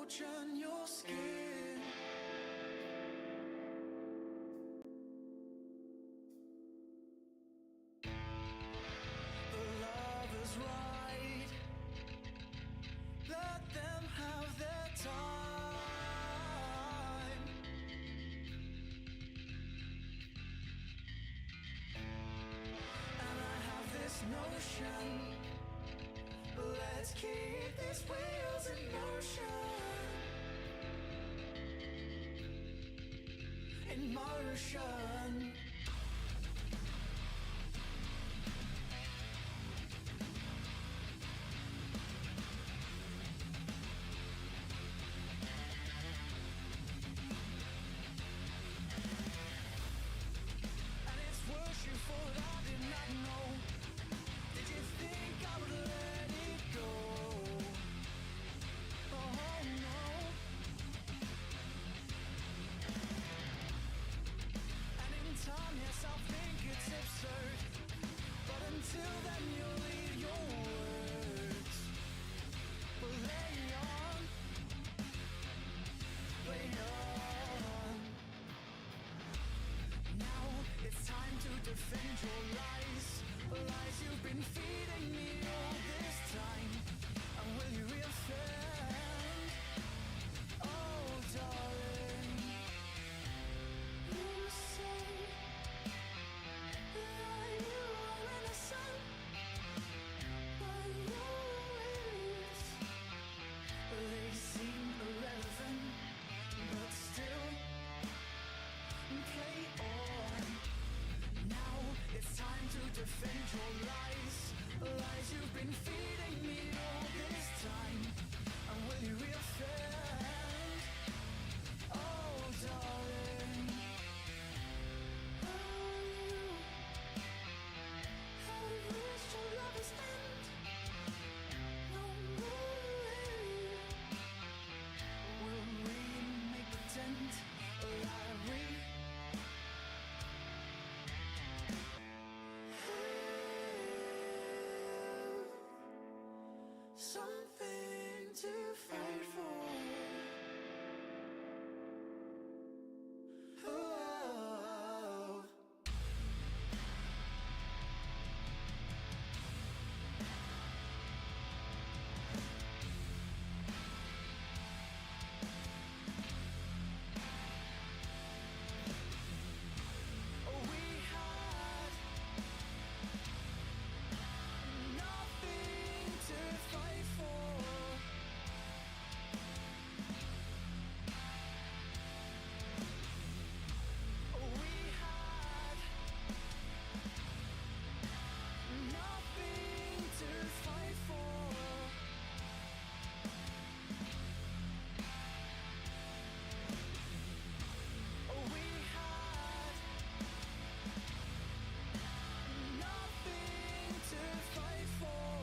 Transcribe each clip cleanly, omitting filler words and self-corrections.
approaching your skin. The love is right. Let them have their time. And I have this notion, let's keep these wheels in motion. In motion. And it's worse you thought I did not know. Did you think I would let it go? Oh no. And in time, yes, I think it's absurd. But until then, you'll leave your words. But lay on, lay on. Now it's time to defend your lies. Lies you've been feeding me all this time. And will you reoffend? Oh, darling. You say that you are innocent, but your ways, they seem irrelevant, but still play on. Now it's time to defend your lies. Lies you've been feeding me all this time. And will you reoffend? Oh, darling. Oh, you have reached your lover's end. No more. Will we make pretend that we something to fight for? Oh. We had nothing to fight for. We had nothing to fight for. We had nothing to fight for.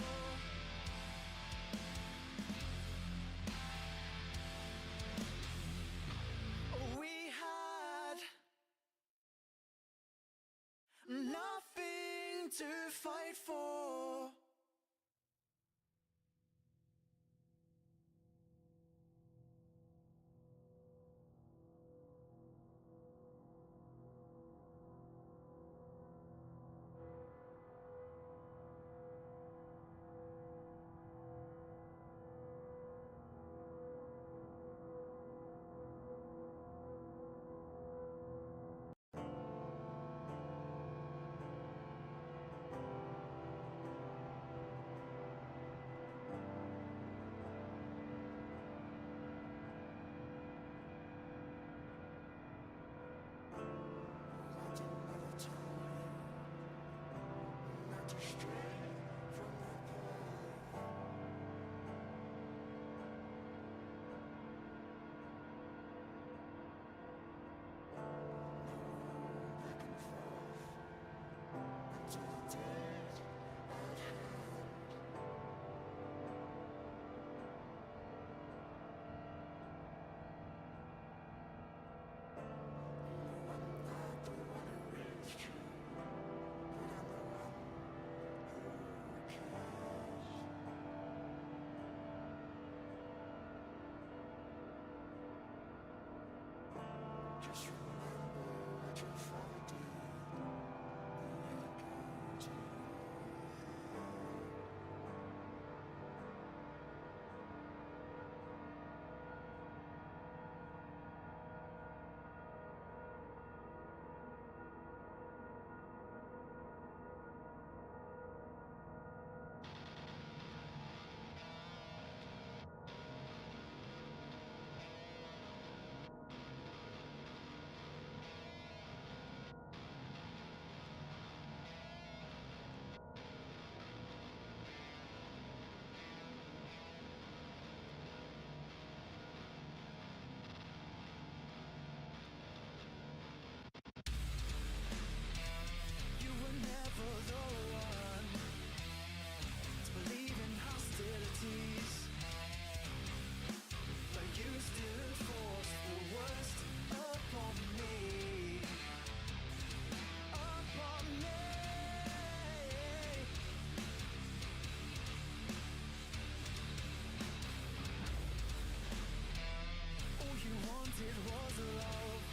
We had nothing to fight for. You were never the one to believe in hostilities, but you still enforced the worst upon me. Upon me. All you wanted was love,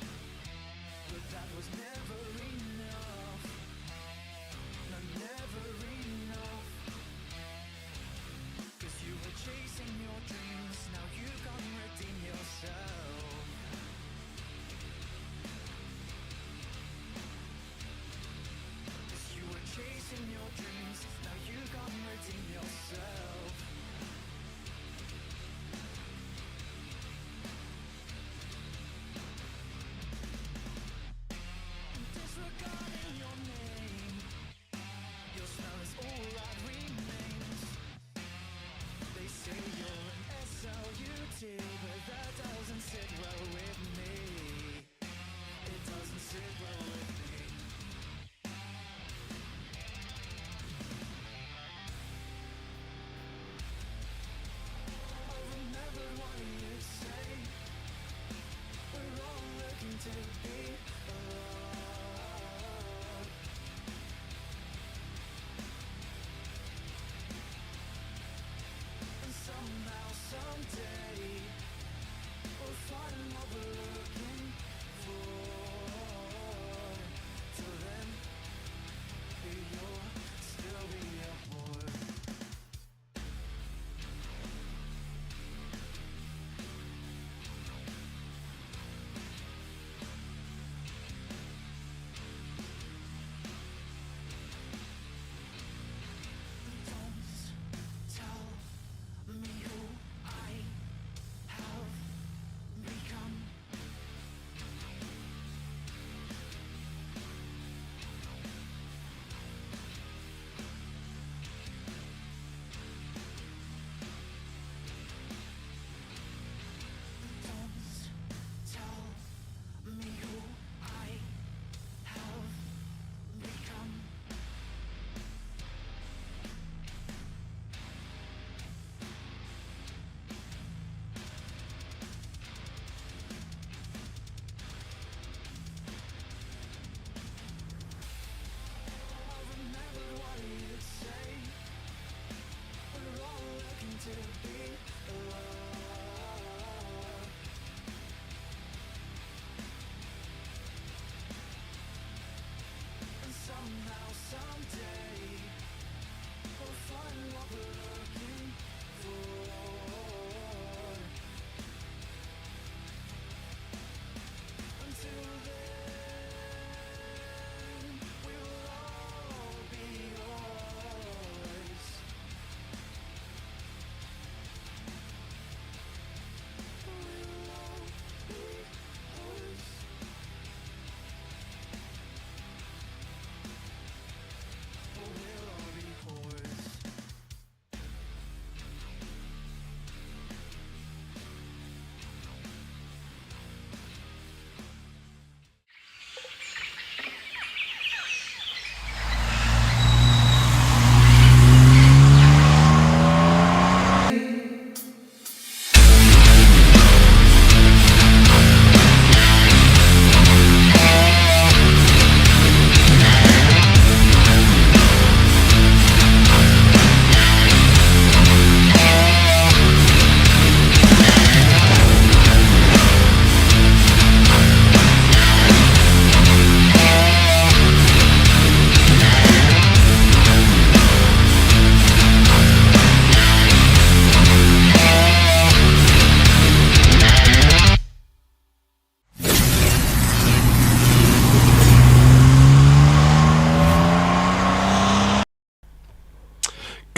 but that was never enough. No, never enough. 'Cause you were chasing your dreams, now you can't redeem yourself. 'Cause you were chasing your dreams, now you can't redeem yourself. Disregarding your name, your smell is all that remains. They say you're an SLUT, but that doesn't sit well with me. It doesn't sit well with me. I remembered what you'd say. We're all looking to be alone. And somehow, someday, we'll find what we're looking for. Till then, you'll still be a boy. Don't tell me who I have become.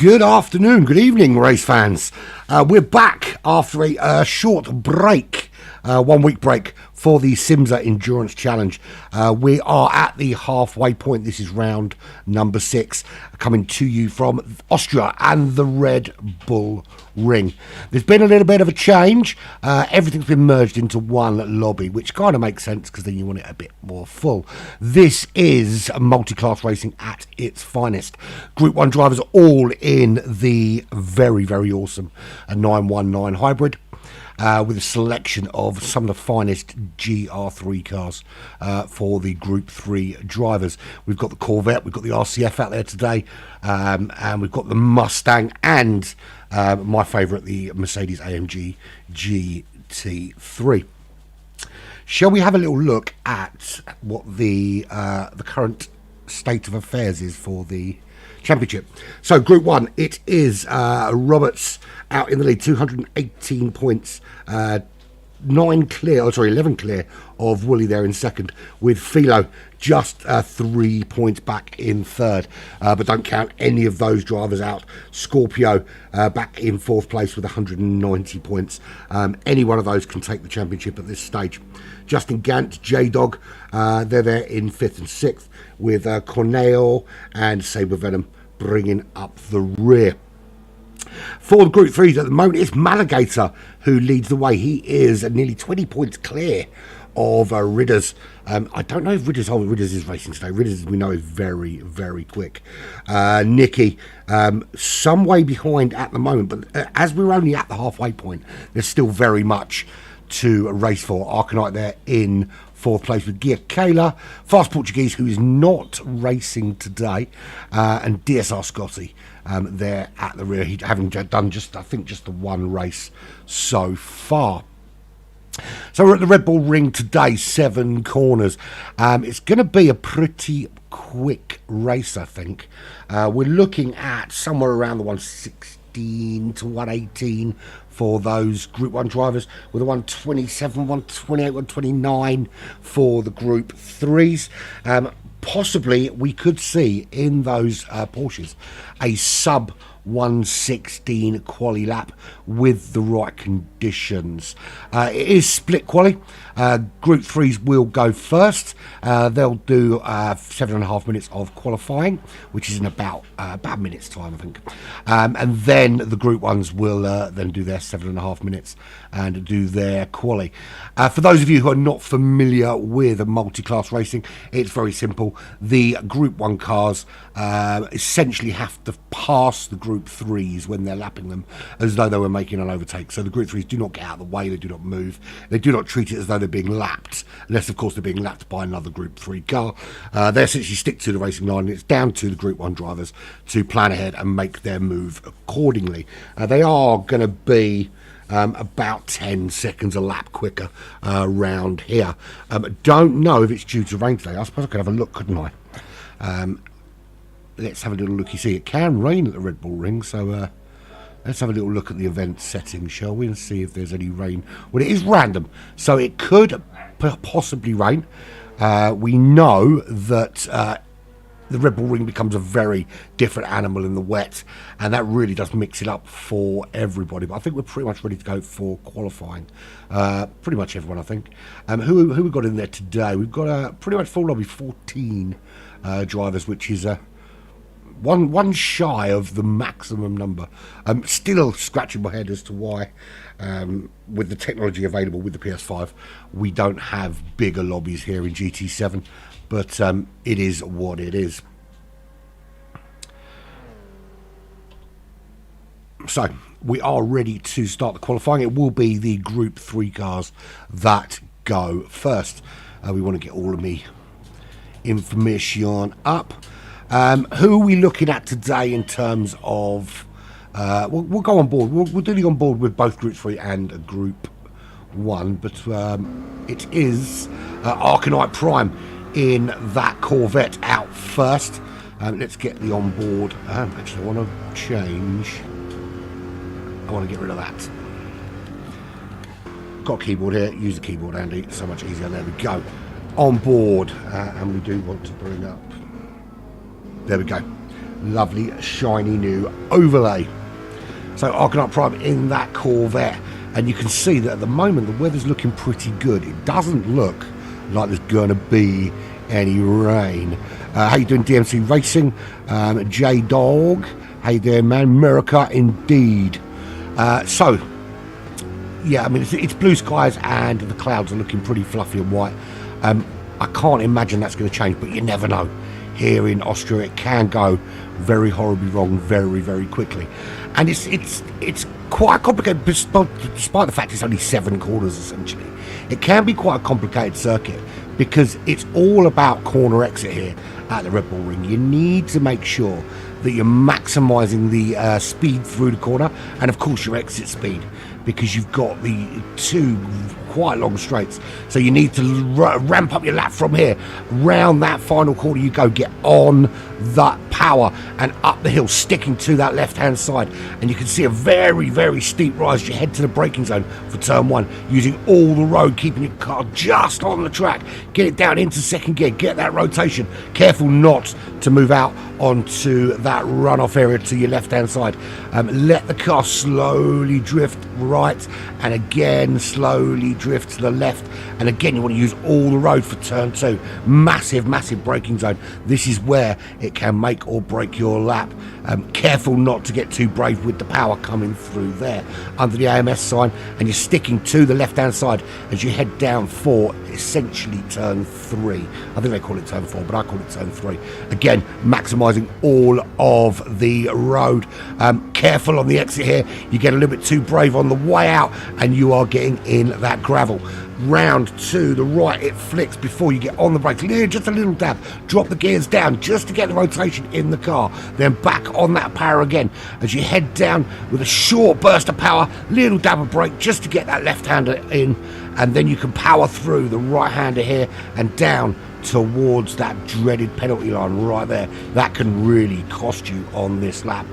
Good afternoon, good evening, race fans. We're back after a short break, 1 week break for the SIMSA Endurance Challenge. We are at the halfway point. This is round number 6, coming to you from Austria and the Red Bull Ring. There's been a little bit of a change. Everything's been merged into one lobby, which kind of makes sense because then you want it a bit more full. This is multi-class racing at its finest. Group 1 drivers are all in the very, very awesome 919 hybrid. With a selection of some of the finest GR3 cars for the Group 3 drivers. We've got the Corvette, we've got the RCF out there today, and we've got the Mustang and my favourite, the Mercedes-AMG GT3. Shall we have a little look at what the current state of affairs is for the championship? So Group 1, it is Roberts out in the lead, 218 points, 11 clear of Woolley there in second, with Philo just 3 points back in third, but don't count any of those drivers out. Scorpio back in fourth place with 190 points. Any one of those can take the championship at this stage. Justin Gant, J-Dog, they're there in fifth and sixth, with Cornell and Sabre Venom bringing up the rear. For the Group 3s at the moment, it's Maligator who leads the way. He is nearly 20 points clear of Ridders. I don't know if Ridders is racing today. Ridders, we know, is very, very quick. Nicky, some way behind at the moment, but as we're only at the halfway point, there's still very much to race for. Arcanite there in fourth place with Gia Kayla, Fast Portuguese, who is not racing today, and DSR Scotty there at the rear, having done just the one race so far. So we're at the Red Bull Ring today, 7 corners. It's going to be a pretty quick race, I think. We're looking at somewhere around the 116 to 118 for those Group 1 drivers, with a 127, 128, 129 for the Group 3s. Possibly we could see in those Porsches a sub 116 quali lap with the right conditions. It is split quali. Group 3s will go first. They'll do 7.5 minutes of qualifying, which is in about a minute's time, I think. And then the Group 1s will then do their 7.5 minutes and do their quali. For those of you who are not familiar with multi-class racing, it's very simple. The Group 1 cars essentially have to pass the Group 3s when they're lapping them as though they were making an overtake. So the Group 3s do not get out of the way, they do not move, they do not treat it as though they're being lapped, unless of course they're being lapped by another Group 3 car. They essentially stick to the racing line, and it's down to the Group 1 drivers to plan ahead and make their move accordingly. They are going to be about 10 seconds a lap quicker round here. Don't know if it's due to rain today. I suppose I could have a look, couldn't I? Let's have a little look. You see, it can rain at the Red Bull Ring, so let's have a little look at the event settings, shall we, and see if there's any rain. Well, it is random, so it could possibly rain. We know that the Red Bull Ring becomes a very different animal in the wet, and that really does mix it up for everybody. But I think we're pretty much ready to go for qualifying. Pretty much everyone, I think. Who we got in there today? We've got a pretty much full lobby, 14 drivers, which is one shy of the maximum number. Still scratching my head as to why, with the technology available with the PS5, we don't have bigger lobbies here in GT7. But it is what it is. So we are ready to start the qualifying. It will be the Group 3 cars that go first. We want to get all of me information up. Who are we looking at today in terms of... we'll go on board. We'll do the on board with both Group 3 and Group 1. But it is Arcanite Prime in that Corvette out first. Let's get the on board. Actually, I want to change. I want to get rid of that. Got a keyboard here. Use the keyboard, Andy. It's so much easier. There we go. On board, and we do want to bring up. There we go. lovely shiny new overlay. So Arcanite Prime in that Corvette, and you can see that at the moment the weather's looking pretty good. It doesn't look like there's gonna be any rain. How you doing, DMC Racing? J Dog, how you doing, man? America indeed. So yeah, I mean it's blue skies and the clouds are looking pretty fluffy and white. I can't imagine that's going to change, but you never know. Here in Austria, it can go very horribly wrong very, very quickly, and it's quite complicated. Despite the fact it's only 7 corners, essentially, it can be quite a complicated circuit because it's all about corner exit here at the Red Bull Ring. You need to make sure that you're maximising the speed through the corner, and of course your exit speed, because you've got the 2 quite long straights, so you need to ramp up your lap from here. Round that final corner you go, get on that power and up the hill, sticking to that left hand side, and you can see a very, very steep rise as you head to the braking zone for turn 1, using all the road, keeping your car just on the track. Get it down into second gear, get that rotation, careful not to move out onto that runoff area to your left hand side. Let the car slowly drift right, and again slowly drift to the left, and again you want to use all the road for turn 2. Massive braking zone. This is where it can make or break your lap. Careful not to get too brave with the power coming through there under the AMS sign, and you're sticking to the left hand side as you head down for essentially turn 3. I think they call it turn 4, but I call it turn 3. Again, maximising all of the road. Careful on the exit here, you get a little bit too brave on the way out and you are getting in that gravel. Round to the right, it flicks before you get on the brakes. Just a little dab, drop the gears down just to get the rotation in the car, then back on that power again as you head down with a short burst of power, little dab of brake just to get that left hander in, and then you can power through the right hander here and down towards that dreaded penalty line right there. That can really cost you on this lap.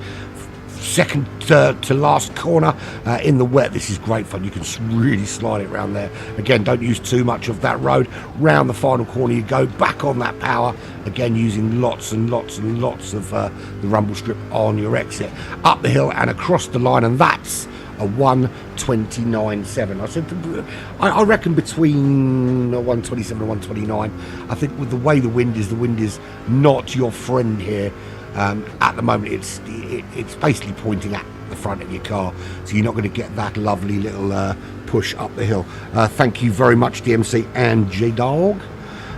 Second to last corner in the wet. This is great fun. You can really slide it around there. Again, don't use too much of that road. Round the final corner you go, back on that power, again using lots and lots and lots of the rumble strip on your exit, up the hill and across the line, and that's a 1:29.7. I said, I reckon between 1:27 and 1:29. I think with the way the wind is not your friend here. At the moment, it's basically pointing at the front of your car, so you're not going to get that lovely little push up the hill. Thank you very much, DMC and J-Dog.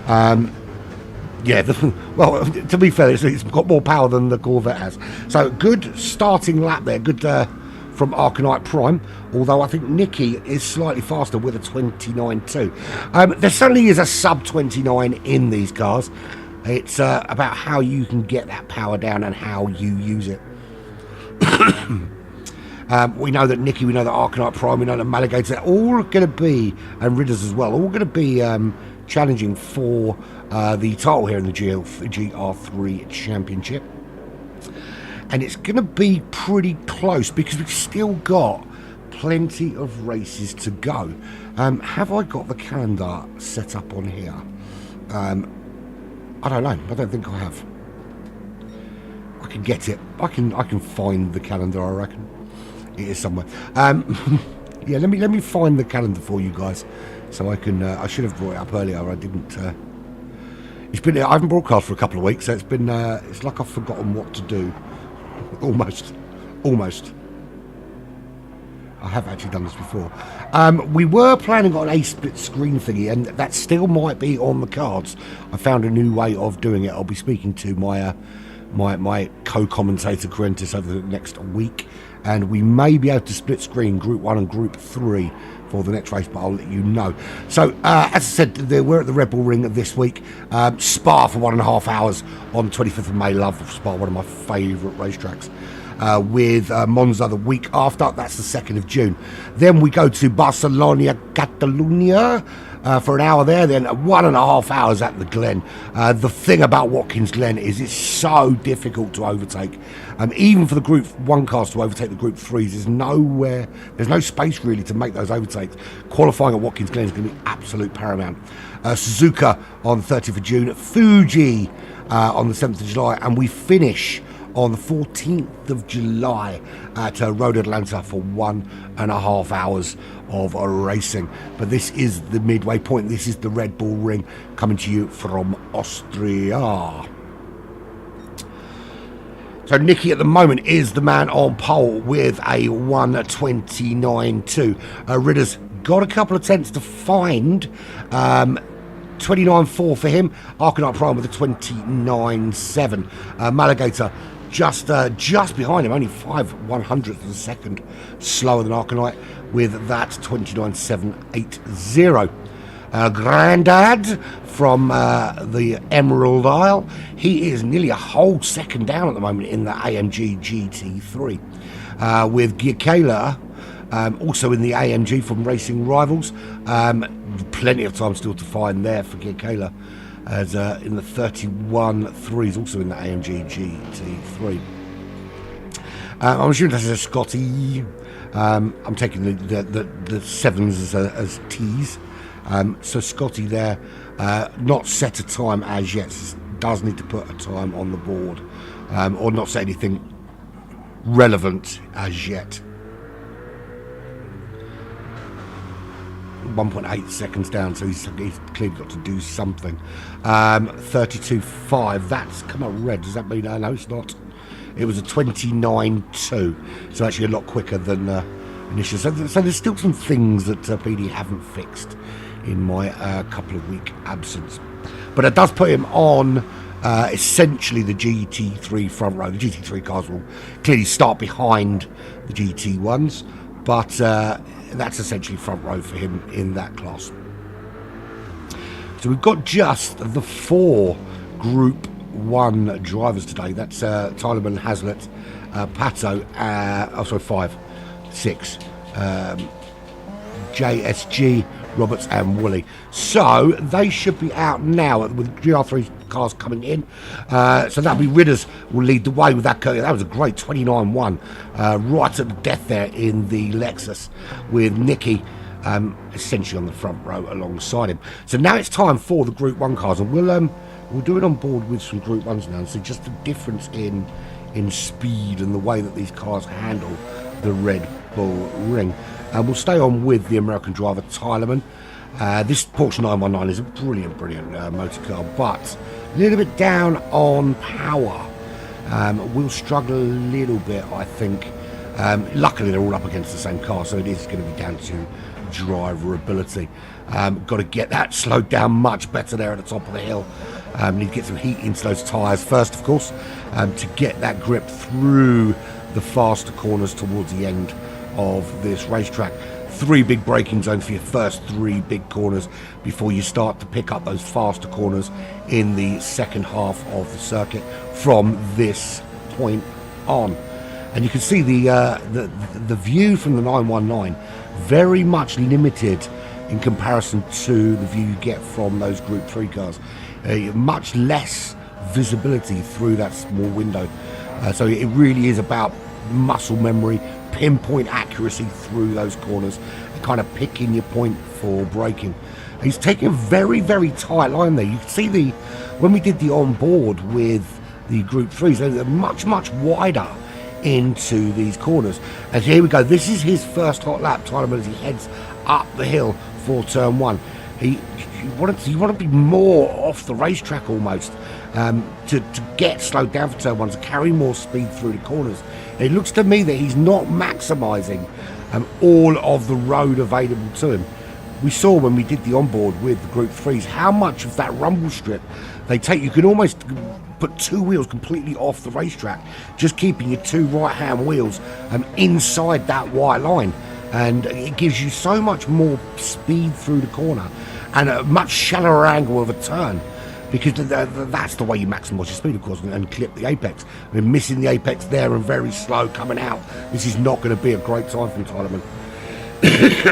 Yeah, well, to be fair, it's got more power than the Corvette has. So, good starting lap there. Good from Arcanite Prime, although I think Nicky is slightly faster with a 29.2. There certainly is a sub 29 in these cars. It's about how you can get that power down and how you use it. We know that Nicky, we know that Arcanite Prime, we know that Maligator, they're all going to be, and Ridders as well, all going to be challenging for the title here in the GR3 Championship. And it's going to be pretty close because we've still got plenty of races to go. Have I got the calendar set up on here? I don't know. I don't think I have. I can get it. I can find the calendar. I reckon it is somewhere. Yeah, let me find the calendar for you guys, so I can. I should have brought it up earlier. I didn't. It's been. I haven't broadcast for a couple of weeks, so it's been. It's like I've forgotten what to do. Almost. I have actually done this before. We were planning on a split screen thingy, and that still might be on the cards. I found a new way of doing it. I'll be speaking to my my co-commentator Corentis over the next week, and we may be able to split screen Group 1 and Group 3 for the next race, but I'll let you know. So, as I said, we're at the Red Bull Ring this week. Spa for 1.5 hours on the 25th of May. Love Spa, one of my favourite racetracks. With Monza the week after, that's the 2nd of June. Then we go to Barcelona, Catalunya for an hour there, then 1.5 hours at the Glen. The thing about Watkins Glen is it's so difficult to overtake. Even for the Group 1 cars to overtake the Group 3s, there's no space really to make those overtakes. Qualifying at Watkins Glen is going to be absolute paramount. Suzuka on the 30th of June, Fuji on the 7th of July, and we finish on the 14th of July at Road Atlanta for 1.5 hours of racing. But this is the midway point. This is the Red Bull Ring coming to you from Austria. So Nicky at the moment is the man on pole with a 1:29.2. Ridder's got a couple of tenths to find. 29.4 for him. Arcanite Prime with a 29.7. Maligator just behind him, only 5/100ths of a second slower than Arcanite with that 29.780. Grandad from the Emerald Isle, he is nearly a whole second down at the moment in the AMG GT3. With Giacala also in the AMG from Racing Rivals, plenty of time still to find there for Giacala, as in the 31.3s also in the AMG GT3. I'm assuming that's a Scotty. I'm taking the sevens as T's. So Scotty there, not set a time as yet, does need to put a time on the board, or not set anything relevant as yet. 1.8 seconds down, so he's clearly got to do something. 32.5, that's come out red. Does that mean, no, it's not. It was a 29.2, so actually a lot quicker than initial. So there's still some things that PD haven't fixed in my couple of week absence, but it does put him on essentially the GT3 front row. The GT3 cars will clearly start behind the GT1s, but that's essentially front row for him in that class. So we've got just the 4 Group 1 drivers today. That's Tylerman, Hazlitt, Pato, 5, 6, JSG, Roberts and Woolley. So they should be out now with GR3 cars coming in. So that'll be Ridders will lead the way with that. That was a great 29.1, right at the death there in the Lexus, with Nicky essentially on the front row alongside him. So now it's time for the Group 1 cars, and we'll do it on board with some Group 1s now, and see just the difference in speed and the way that these cars handle the Red Bull Ring. And we'll stay on with the American driver Tylerman. This Porsche 919 is a brilliant motor car, but a little bit down on power. We'll struggle a little bit, I think. Luckily, they're all up against the same car, so it is going to be down to driver ability. Got to get that slowed down much better there at the top of the hill. Need to get some heat into those tyres first, of course, to get that grip through the faster corners towards the end of this racetrack. 3 big braking zones for your first 3 big corners before you start to pick up those faster corners in the second half of the circuit from this point on. And you can see the view from the 919 very much limited in comparison to the view you get from those Group 3 cars. Much less visibility through that small window. So it really is about muscle memory, pinpoint accuracy through those corners, and kind of picking your point for braking. He's taking a very, very tight line there. You can see when we did the onboard with the Group 3s, they're much wider into these corners. And here we go. This is his first hot lap, Tylerman, as he heads up the hill for turn 1. You want to be more off the racetrack almost, to get slowed down for turn 1, to carry more speed through the corners. It looks to me that he's not maximising all of the road available to him. We saw when we did the onboard with the Group 3s how much of that rumble strip they take. You can almost put 2 wheels completely off the racetrack, just keeping your 2 right-hand wheels inside that white line. And it gives you so much more speed through the corner and a much shallower angle of a turn, because that's the way you maximise your speed, of course, and clip the apex. I mean, missing the apex there and very slow coming out, this is not going to be a great time from Tylerman.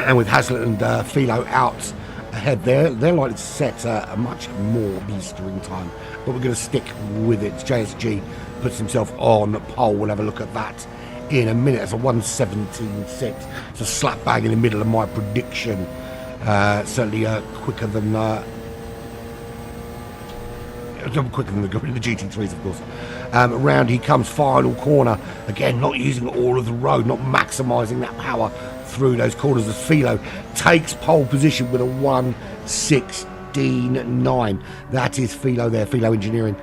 And with Hazlitt and Philo out ahead there, they're likely to set a much more blistering time, but we're going to stick with it. JSG puts himself on pole. We'll have a look at that in a minute. It's a 1:17.6. It's a slap bang in the middle of my prediction. Certainly quicker than quicker than the GT3s, of course. Around he comes, final corner. Again, not using all of the road, not maximising that power through those corners as Philo takes pole position with a 1:16.9. That is Philo there, Philo Engineering.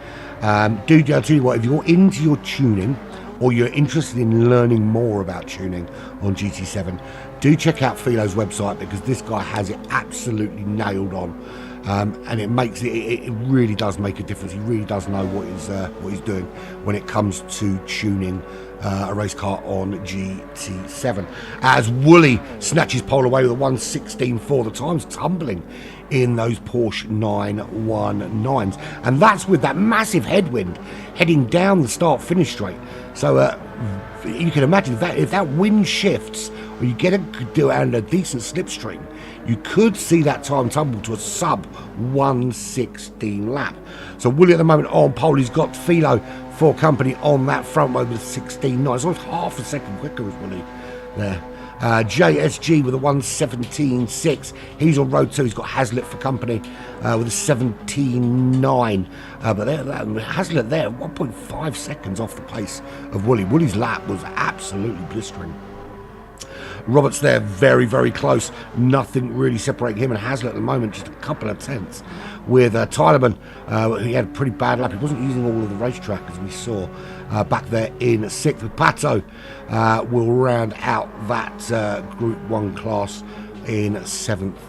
Dude, I'll tell you what, if you're into your tuning or you're interested in learning more about tuning on GT7, do check out Philo's website, because this guy has it absolutely nailed on. And it makes it really does make a difference. He really does know what he's doing when it comes to tuning a race car on GT7. As Woolley snatches pole away with a 1:16.4, the time's tumbling in those Porsche 919s, and that's with that massive headwind heading down the start-finish straight. So you can imagine if that wind shifts, or you get a decent slipstream, you could see that time tumble to a sub 1:16 lap. So Woolley at the moment on pole. He's got Philo for company on that front row with a 16.9. It's almost half a second quicker as Woolley there. JSG with a 1:17.6. He's on road 2. He's got Hazlitt for company with a 17.9. But Hazlitt there, 1.5 seconds off the pace of Woolley. Woolley's lap was absolutely blistering. Roberts there, very, very close. Nothing really separating him and Hazlitt at the moment, just a couple of tenths. With Tylerman, he had a pretty bad lap. He wasn't using all of the racetrack, as we saw back there in 6th. But Pato will round out that Group 1 class in 7th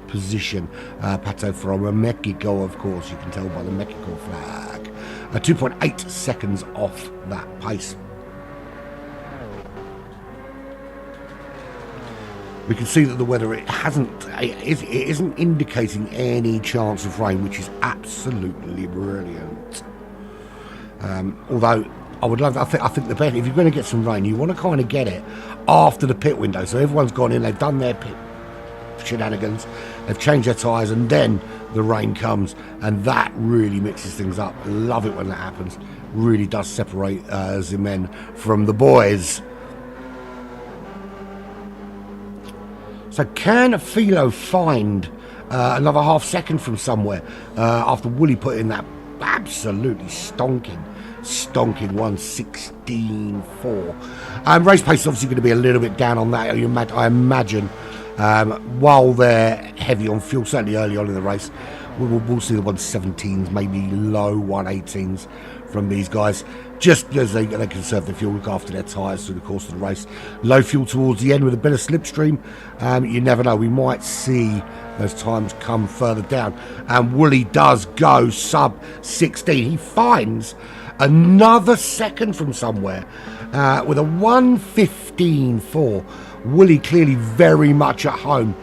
position. Pato from Mexico, of course, you can tell by the Mexico flag. 2.8 seconds off that pace. We can see that the weather it isn't indicating any chance of rain, which is absolutely brilliant. Although I would love, I think the best, if you're going to get some rain, you want to kind of get it after the pit window. So everyone's gone in, they've done their pit shenanigans, they've changed their tyres, and then the rain comes, and that really mixes things up. I love it when that happens. Really does separate the men from the boys. So can Philo find another half second from somewhere after Woolley put in that absolutely stonking 1:16.4? Race pace is obviously going to be a little bit down on that, I imagine, while they're heavy on fuel, certainly early on in the race. We'll see the 1:17s, maybe low 1:18s from these guys, just as they conserve their fuel, look after their tyres through the course of the race. Low fuel towards the end with a bit of slipstream. You never know, we might see those times come further down. And Woolley does go sub 16. He finds another second from somewhere with a 1:15.4. Woolley clearly very much at home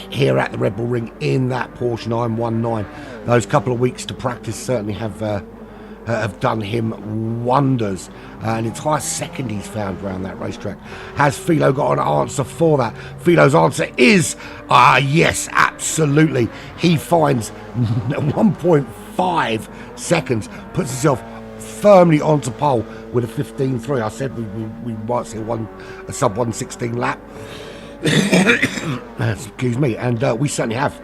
here at the Red Bull Ring in that Porsche 919. Those couple of weeks to practice certainly have done him wonders. An entire second he's found around that racetrack. Has Philo got an answer for that? Philo's answer is yes, absolutely. He finds 1.5 seconds, puts himself firmly onto pole with a 15.3. I said we might see a sub 1:16 lap. Excuse me, and we certainly have.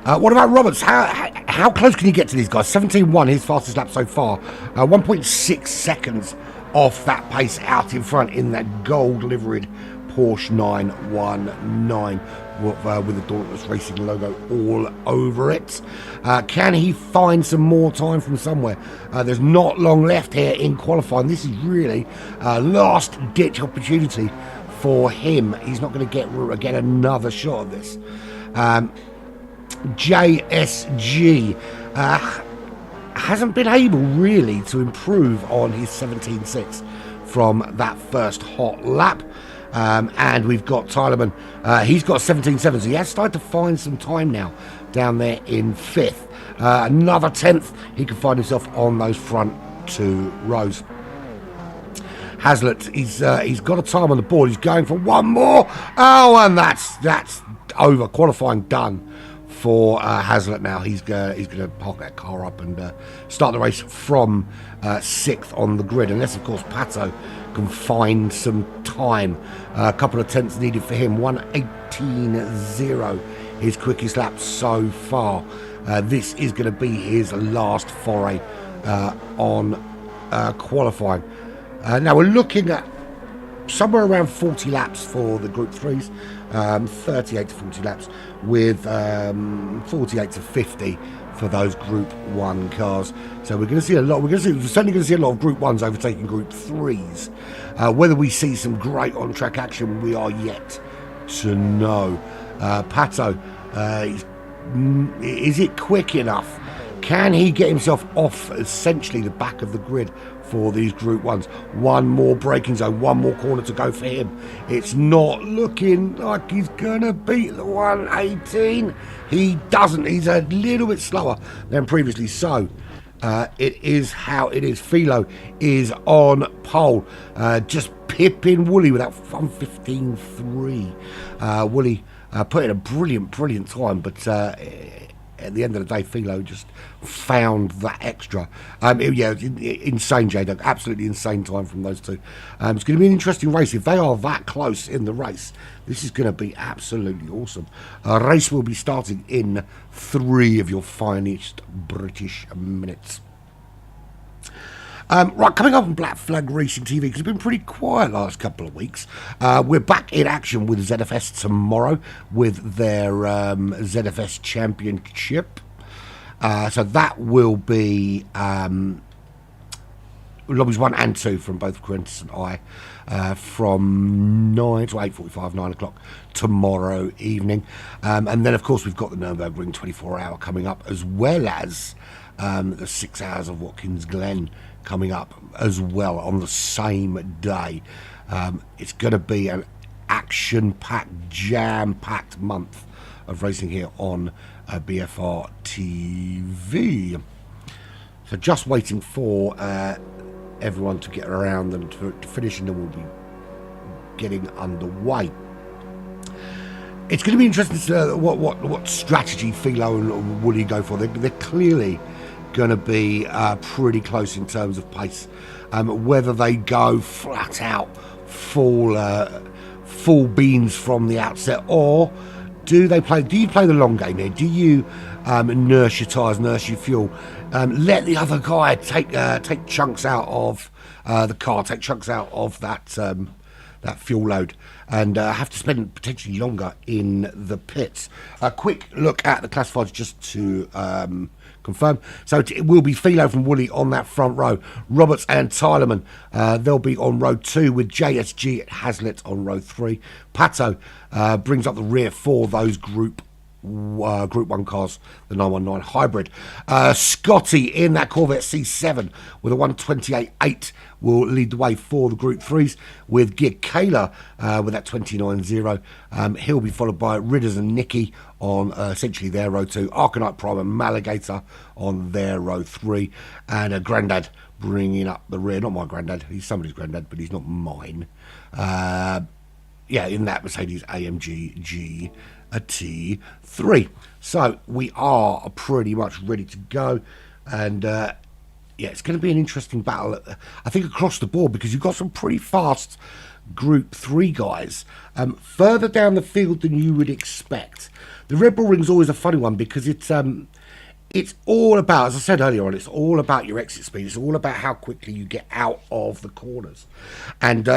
What about Roberts? How close can you get to these guys? 17.1, his fastest lap so far. 1.6 seconds off that pace out in front in that gold-liveried Porsche 919 with the Dauntless Racing logo all over it. Can he find some more time from somewhere? There's not long left here in qualifying. This is really a last-ditch opportunity for him. He's not going to get another shot of this. JSG hasn't been able really to improve on his 17.6 from that first hot lap. And we've got Tylerman. He's got 17.7, so he has started to find some time now down there in 5th. Another 10th, he can find himself on those front 2 rows. Hazlitt, he's got a time on the board. He's going for one more. Oh, and that's over. Qualifying done for Hazlitt now. He's going to park that car up and start the race from 6th on the grid, unless of course Pato can find some time. A couple of tenths needed for him. 1:18.0, his quickest lap so far. This is going to be his last foray on qualifying. Now we're looking at somewhere around 40 laps for the Group 3s, 38 to 40 laps, with 48 to 50 for those Group 1 cars. So we're going to see a lot. We're certainly going to see a lot of Group 1s overtaking Group 3s. Whether we see some great on-track action, we are yet to know. Pato, is it quick enough? Can he get himself off essentially the back of the grid for these Group 1s? One more braking zone, one more corner to go for him. It's not looking like he's going to beat the 118. He doesn't. He's a little bit slower than previously. So it is how it is. Philo is on pole. Just pipping Wooly with that 1:15.3. Wooly put in a brilliant time, but at the end of the day, Philo just found that extra. Insane, Jado. Absolutely insane time from those two. It's going to be an interesting race. If they are that close in the race, this is going to be absolutely awesome. Race will be starting in 3 of your finest British minutes. Right, coming up on Black Flag Racing TV, because it's been pretty quiet last couple of weeks. We're back in action with ZFS tomorrow with their ZFS Championship. So that will be lobbies 1 and 2 from both Quintus and I from 9 to 8:45, 9 o'clock tomorrow evening. And then, of course, we've got the Nürburgring 24-hour coming up, as well as the 6 hours of Watkins Glen coming up as well on the same day. It's going to be an action-packed, jam-packed month of racing here on BFR TV. So just waiting for everyone to get around and to finish, and then we'll be getting underway. It's going to be interesting to what strategy Philo and Woody go for. They're clearly going to be pretty close in terms of pace. Whether they go flat out full beans from the outset, or do you play the long game here? Do you nurse your tyres, nurse your fuel, let the other guy take chunks out of the car, take chunks out of that fuel load, and have to spend potentially longer in the pits? A quick look at the classifieds just to confirm. So it will be Philo from Woolley on that front row. Roberts and Tylerman, they'll be on row 2, with JSG at Hazlitt on row 3. Pato brings up the rear for those Group 1 cars, the 919 hybrid. Scotty in that Corvette C7 with a 128.8 will lead the way for the Group 3s, with Gig Kayla with that 29.0. He'll be followed by Ridders and Nicky on essentially their row 2, Arcanite Prime and Maligator on their row 3, and Grandad bringing up the rear. Not my granddad, he's somebody's granddad, but he's not mine. In that Mercedes AMG T3. So we are pretty much ready to go, and it's going to be an interesting battle, I think, across the board, because you've got some pretty fast Group 3 guys further down the field than you would expect. The Red Bull Ring's always a funny one, because it's all about, as I said earlier on, it's all about your exit speed. It's all about how quickly you get out of the corners, and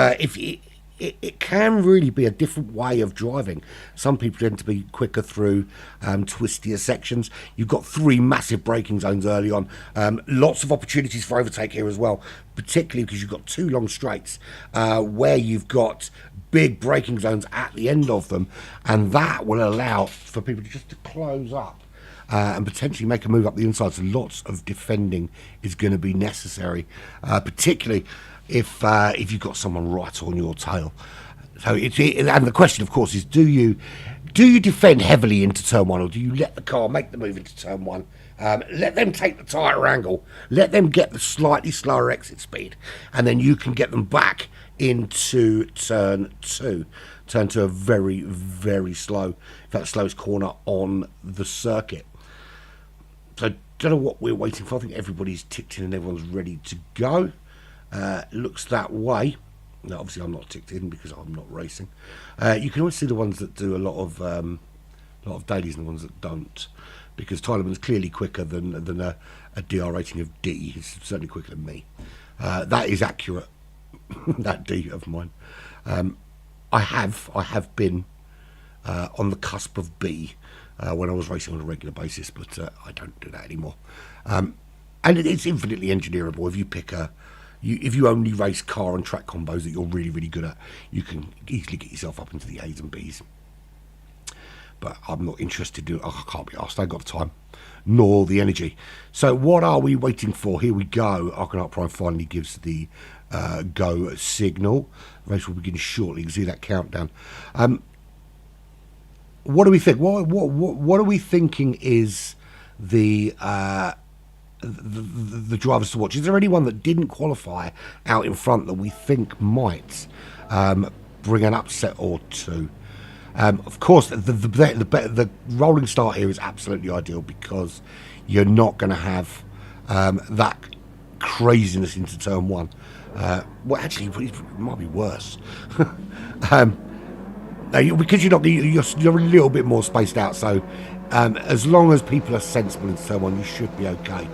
it can really be a different way of driving. Some people tend to be quicker through twistier sections. You've got 3 massive braking zones early on. Lots of opportunities for overtake here as well, particularly because you've got 2 long straights where you've got big braking zones at the end of them, and that will allow for people just to close up and potentially make a move up the inside. So lots of defending is going to be necessary, particularly if you've got someone right on your tail. So and the question, of course, is do you defend heavily into turn 1, or do you let the car make the move into turn 1? Let them take the tighter angle, let them get the slightly slower exit speed, and then you can get them back into turn 2. Turn 2 a very, very slow, in fact, the slowest corner on the circuit. So don't know what we're waiting for. I think everybody's ticked in and everyone's ready to go. Looks that way. Now, obviously, I'm not ticked in because I'm not racing. You can always see the ones that do a lot of dailies and the ones that don't because Tylerman's clearly quicker than a DR rating of D. He's certainly quicker than me. That is accurate. That D of mine. I have been on the cusp of B when I was racing on a regular basis, but I don't do that anymore. And it's infinitely engineerable. If you pick if you only race car and track combos that you're really, really good at, you can easily get yourself up into the A's and B's. But I'm not interested in. I can't be asked. I ain't got the time, nor the energy. So what are we waiting for? Here we go. Arcanite Prime finally gives the go signal. The race will begin shortly. You can see that countdown. What do we think? What are we thinking is the drivers to watch? Is there anyone that didn't qualify out in front that we think might bring an upset or two? Of course, the rolling start here is absolutely ideal because you're not going to have that craziness into turn one. Well, actually, it might be worse. Because you're a little bit more spaced out, so as long as people are sensible into turn one, you should be okay.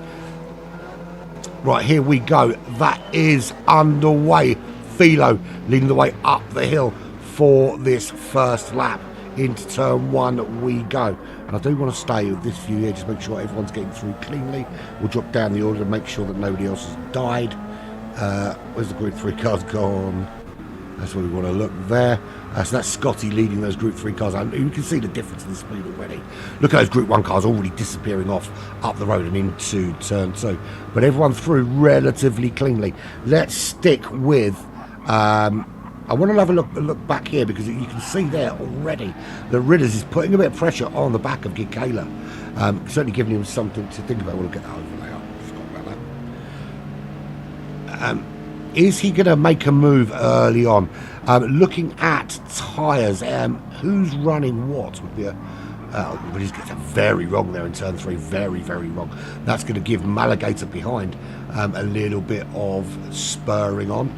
Right, here we go. That is underway. Philo leading the way up the hill for this first lap. Into turn one we go. And I do want to stay with this view here, just make sure everyone's getting through cleanly. We'll drop down the order to make sure that nobody else has died. Where's the Group 3 cars gone? That's where we want to look there. So that's Scotty leading those Group 3 cars. And you can see the difference in the speed already. Look at those Group 1 cars already disappearing off up the road and into turn 2. But everyone through relatively cleanly. Let's stick with... I want to have a look back here because you can see there already that Ridders is putting a bit of pressure on the back of Gikela. Certainly giving him something to think about. We'll get that overlay up. Forgot about that. Is he going to make a move early on? Looking at tyres, who's running what would be a... Ridders gets it very wrong there in turn 3. Very, very wrong. That's going to give Maligator behind a little bit of spurring on.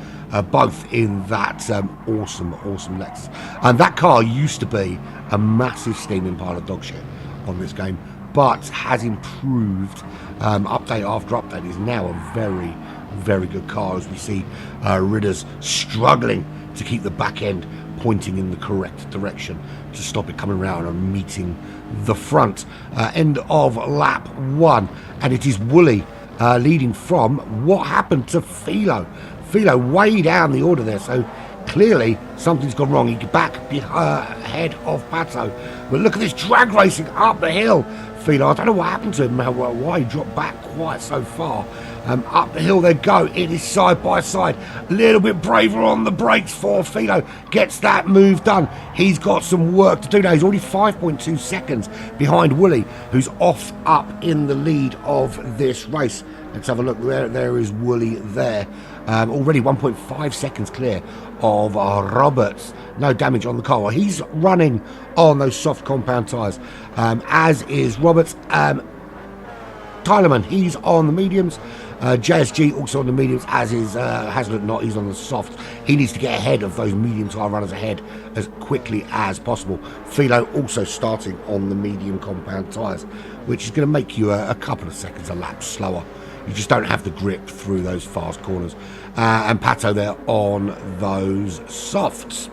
Both in that awesome Lexus. And that car used to be a massive steaming pile of dog shit on this game, but has improved update after update. Is now a very, very good car, as we see Ridders struggling to keep the back end pointing in the correct direction to stop it coming around and meeting the front. End of lap 1, and it is Wooly leading from what happened to Philo. Philo way down the order there, so clearly something's gone wrong. He get back ahead of Pato. But look at this drag racing up the hill. Philo, I don't know what happened to him, why he dropped back quite so far. Up the hill they go. It is side by side. A little bit braver on the brakes for Philo. Gets that move done. He's got some work to do now. He's already 5.2 seconds behind Wooly, who's off up in the lead of this race. Let's have a look. There is Wooly there. Already 1.5 seconds clear of Roberts. No damage on the car. Well, he's running on those soft compound tyres, as is Roberts. Tylerman, he's on the mediums. JSG also on the mediums, as is Hazlitt not. He's on the softs. He needs to get ahead of those medium tyre runners ahead as quickly as possible. Philo also starting on the medium compound tyres, which is going to make you a couple of seconds a lap slower. You just don't have the grip through those fast corners. And Pato there on those softs.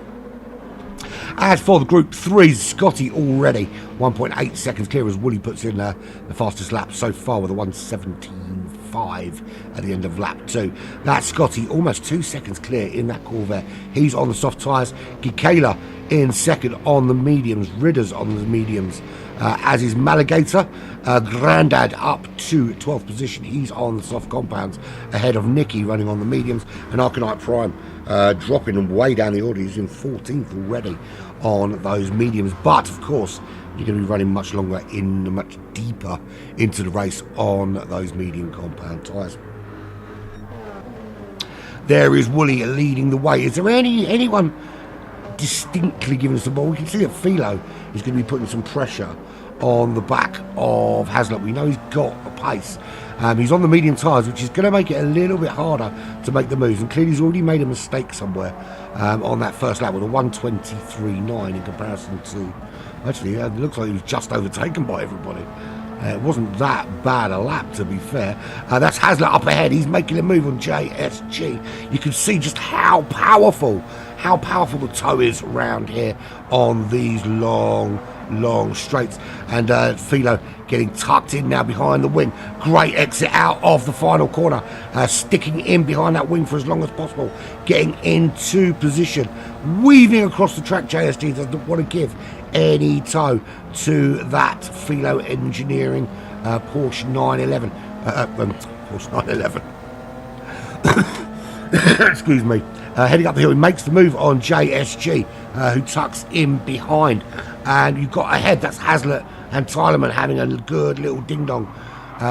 As for the Group 3s, Scotty already 1.8 seconds clear as Wooly puts in the fastest lap so far with a 1:17.5 at the end of lap 2. That's Scotty almost 2 seconds clear in that Corvette. He's on the soft tyres. Gikela in second on the mediums. Ridders on the mediums. As is Maligator. Grandad up to 12th position. He's on the soft compounds ahead of Nicky running on the mediums. And Arcanite Prime dropping way down the order. He's in 14th already on those mediums. But, of course, you're going to be running much longer much deeper into the race on those medium compound tyres. There is Wooly leading the way. Is there anyone distinctly giving us the ball? We can see that Philo is going to be putting some pressure on the back of Hazlitt. We know he's got a pace. He's on the medium tyres, which is going to make it a little bit harder to make the moves. And clearly he's already made a mistake somewhere on that first lap with a 1:23.9 in comparison to... Actually, it looks like he was just overtaken by everybody. It wasn't that bad a lap, to be fair. That's Hazlitt up ahead. He's making a move on JSG. You can see just how powerful the toe is around here on these long straights. And Philo getting tucked in now behind the wing. Great exit out of the final corner. Sticking in behind that wing for as long as possible. Getting into position. Weaving across the track. JSG doesn't want to give any toe to that Philo Engineering Porsche 911. Porsche 911. Excuse me. Heading up the hill, he makes the move on JSG, who tucks in behind. And you've got ahead, that's Hazlitt and Tylerman having a good little ding-dong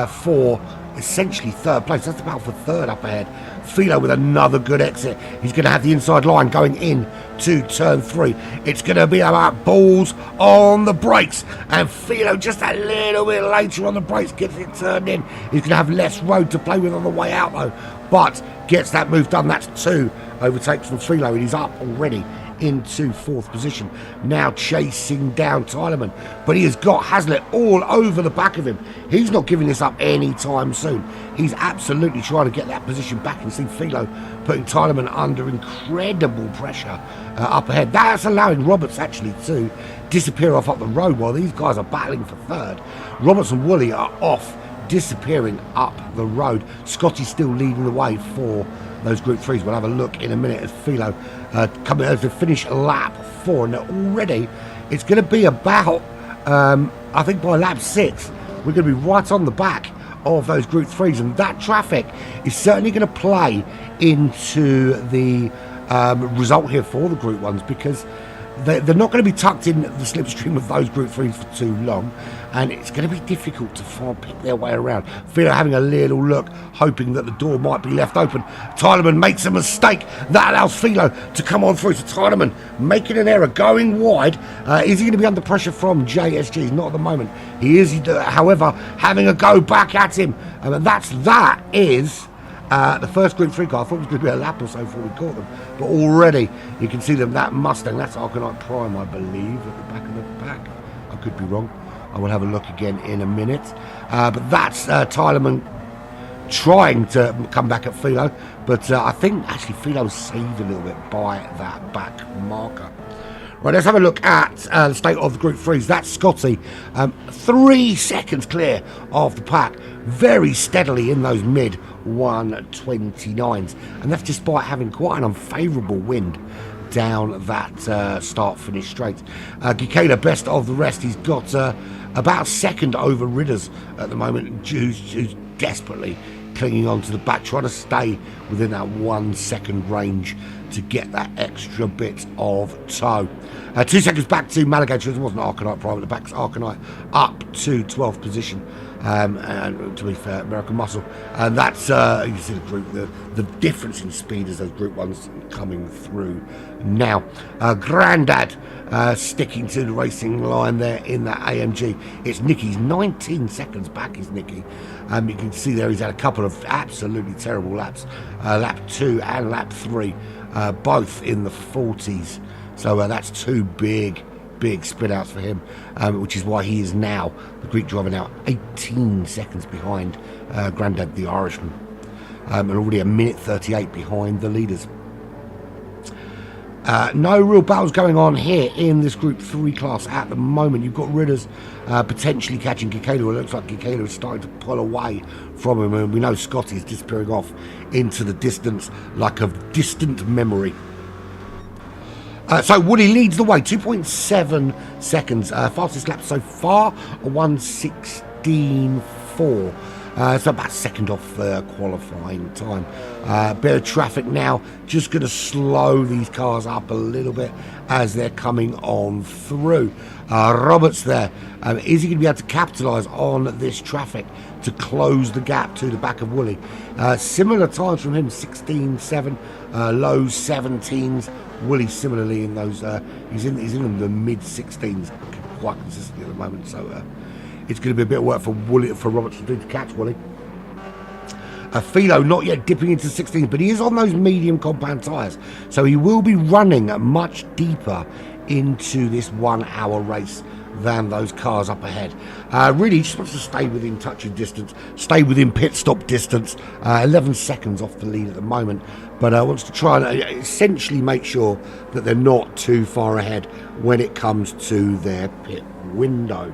for essentially third place. That's about for third up ahead. Philo with another good exit. He's going to have the inside line going in to turn 3. It's going to be about balls on the brakes. And Philo just a little bit later on the brakes gets it turned in. He's going to have less road to play with on the way out though. But gets that move done. That's 2 overtakes from Philo, and he's up already into 4th position. Now chasing down Tylerman, but he has got Hazlitt all over the back of him. He's not giving this up anytime soon. He's absolutely trying to get that position back, and see Philo putting Tylerman under incredible pressure up ahead. That's allowing Roberts actually to disappear off up the road while these guys are battling for third. Roberts and Woolley are off, disappearing up the road. Scotty's still leading the way for those Group 3s. We'll have a look in a minute as Philo coming to finish lap 4. And already it's going to be about, I think by lap 6, we're going to be right on the back of those Group 3s. And that traffic is certainly going to play into the result here for the Group 1s, because they're not going to be tucked in the slipstream of those Group 3s for too long, and it's going to be difficult to pick their way around. Philo having a little look, hoping that the door might be left open. Tylerman makes a mistake. That allows Philo to come on through. So Tylerman making an error, going wide. Is he going to be under pressure from JSG? Not at the moment. He is, however, having a go back at him. And that is the first Group 3 car. I thought it was going to be a lap or so before we caught them, but already you can see them. That Mustang, that's Arcanite Prime, I believe, at the back of the pack. I could be wrong. I will have a look again in a minute. But that's Tylerman trying to come back at Philo, but I think actually Philo was saved a little bit by that back marker. Right, let's have a look at the state of the Group 3s. That's Scotty, 3 seconds clear of the pack, very steadily in those mid 129s, and that's despite having quite an unfavourable wind down that start-finish straight. Gikela, best of the rest. He's got about second over Ridders at the moment, who's desperately clinging on to the back, trying to stay within that 1 second range to get that extra bit of toe. 2 seconds back to Malagate. It wasn't Arcanite Prime, the back's Arcanite up to 12th position. And to be fair, American Muscle, and that's you see the group, the difference in speed as those Group 1s coming through now. Grandad sticking to the racing line there in that AMG. It's Nicky's 19 seconds back is Nicky. You can see there he's had a couple of absolutely terrible laps, lap 2 and lap 3, both in the 40s. So that's 2 big split outs for him, which is why he is now, the Greek driver now, 18 seconds behind Grandad the Irishman, and already a minute 38 behind the leaders. No real battles going on here in this Group 3 class at the moment. You've got Ridders potentially catching Gikela. It looks like Gikela is starting to pull away from him, and we know Scotty is disappearing off into the distance like a distant memory. So Woody leads the way, 2.7 seconds. Fastest lap so far, a 1:16.4. So about second off the qualifying time. Bit of traffic now, just going to slow these cars up a little bit as they're coming on through. Roberts there, is he going to be able to capitalise on this traffic to close the gap to the back of Woolley? Similar times from him, 16.7, low 17s. Woolley similarly in those, he's in the mid 16s quite consistently at the moment, so it's going to be a bit of work for Roberts to do to catch Woolley. Philo not yet dipping into 16s, but he is on those medium compound tyres, so he will be running much deeper into this 1 hour race than those cars up ahead. Really, he just wants to stay within touching distance, stay within pit stop distance. 11 seconds off the lead at the moment, but wants to try and essentially make sure that they're not too far ahead when it comes to their pit window.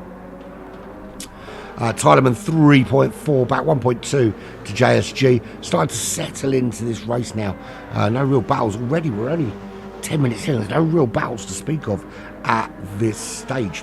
Tylerman 3.4 back, 1.2 to JSG. Starting to settle into this race now. No real battles already. We're only 10 minutes in. There's no real battles to speak of at this stage.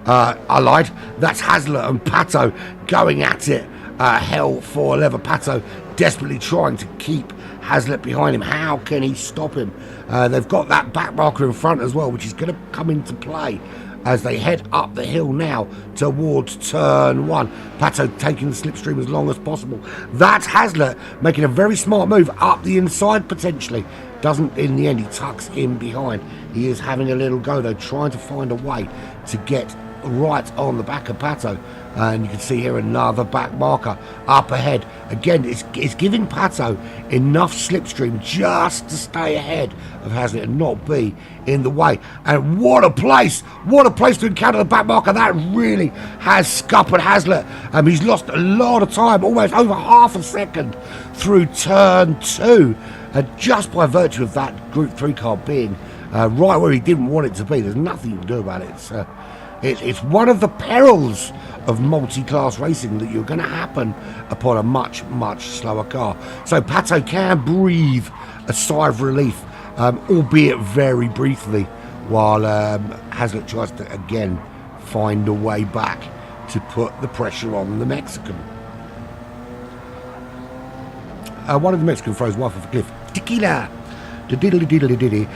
I lied. That's Hazlitt and Pato going at it. Hell for leather. Pato desperately trying to keep Hazlitt behind him. How can he stop him? They've got that back marker in front as well, which is going to come into play as they head up the hill now towards turn 1. Pato taking the slipstream as long as possible. That's Hazlitt making a very smart move up the inside potentially. Doesn't in the end, he tucks in behind. He is having a little go though, trying to find a way to get right on the back of Pato. And you can see here another back marker up ahead. Again, it's giving Pato enough slipstream just to stay ahead of Hazlitt and not be in the way. And what a place to encounter the back marker. That really has scuppered Hazlitt. He's lost a lot of time, almost over half a second through turn 2. Just by virtue of that Group 3 car being right where he didn't want it to be. There's nothing you can do about it. It's one of the perils of multi-class racing that you're going to happen upon a much, much slower car. So Pato can breathe a sigh of relief, albeit very briefly, while Hazlitt tries to again find a way back to put the pressure on the Mexican. One of the Mexican throws wife off a cliff. Tequila! Diddly.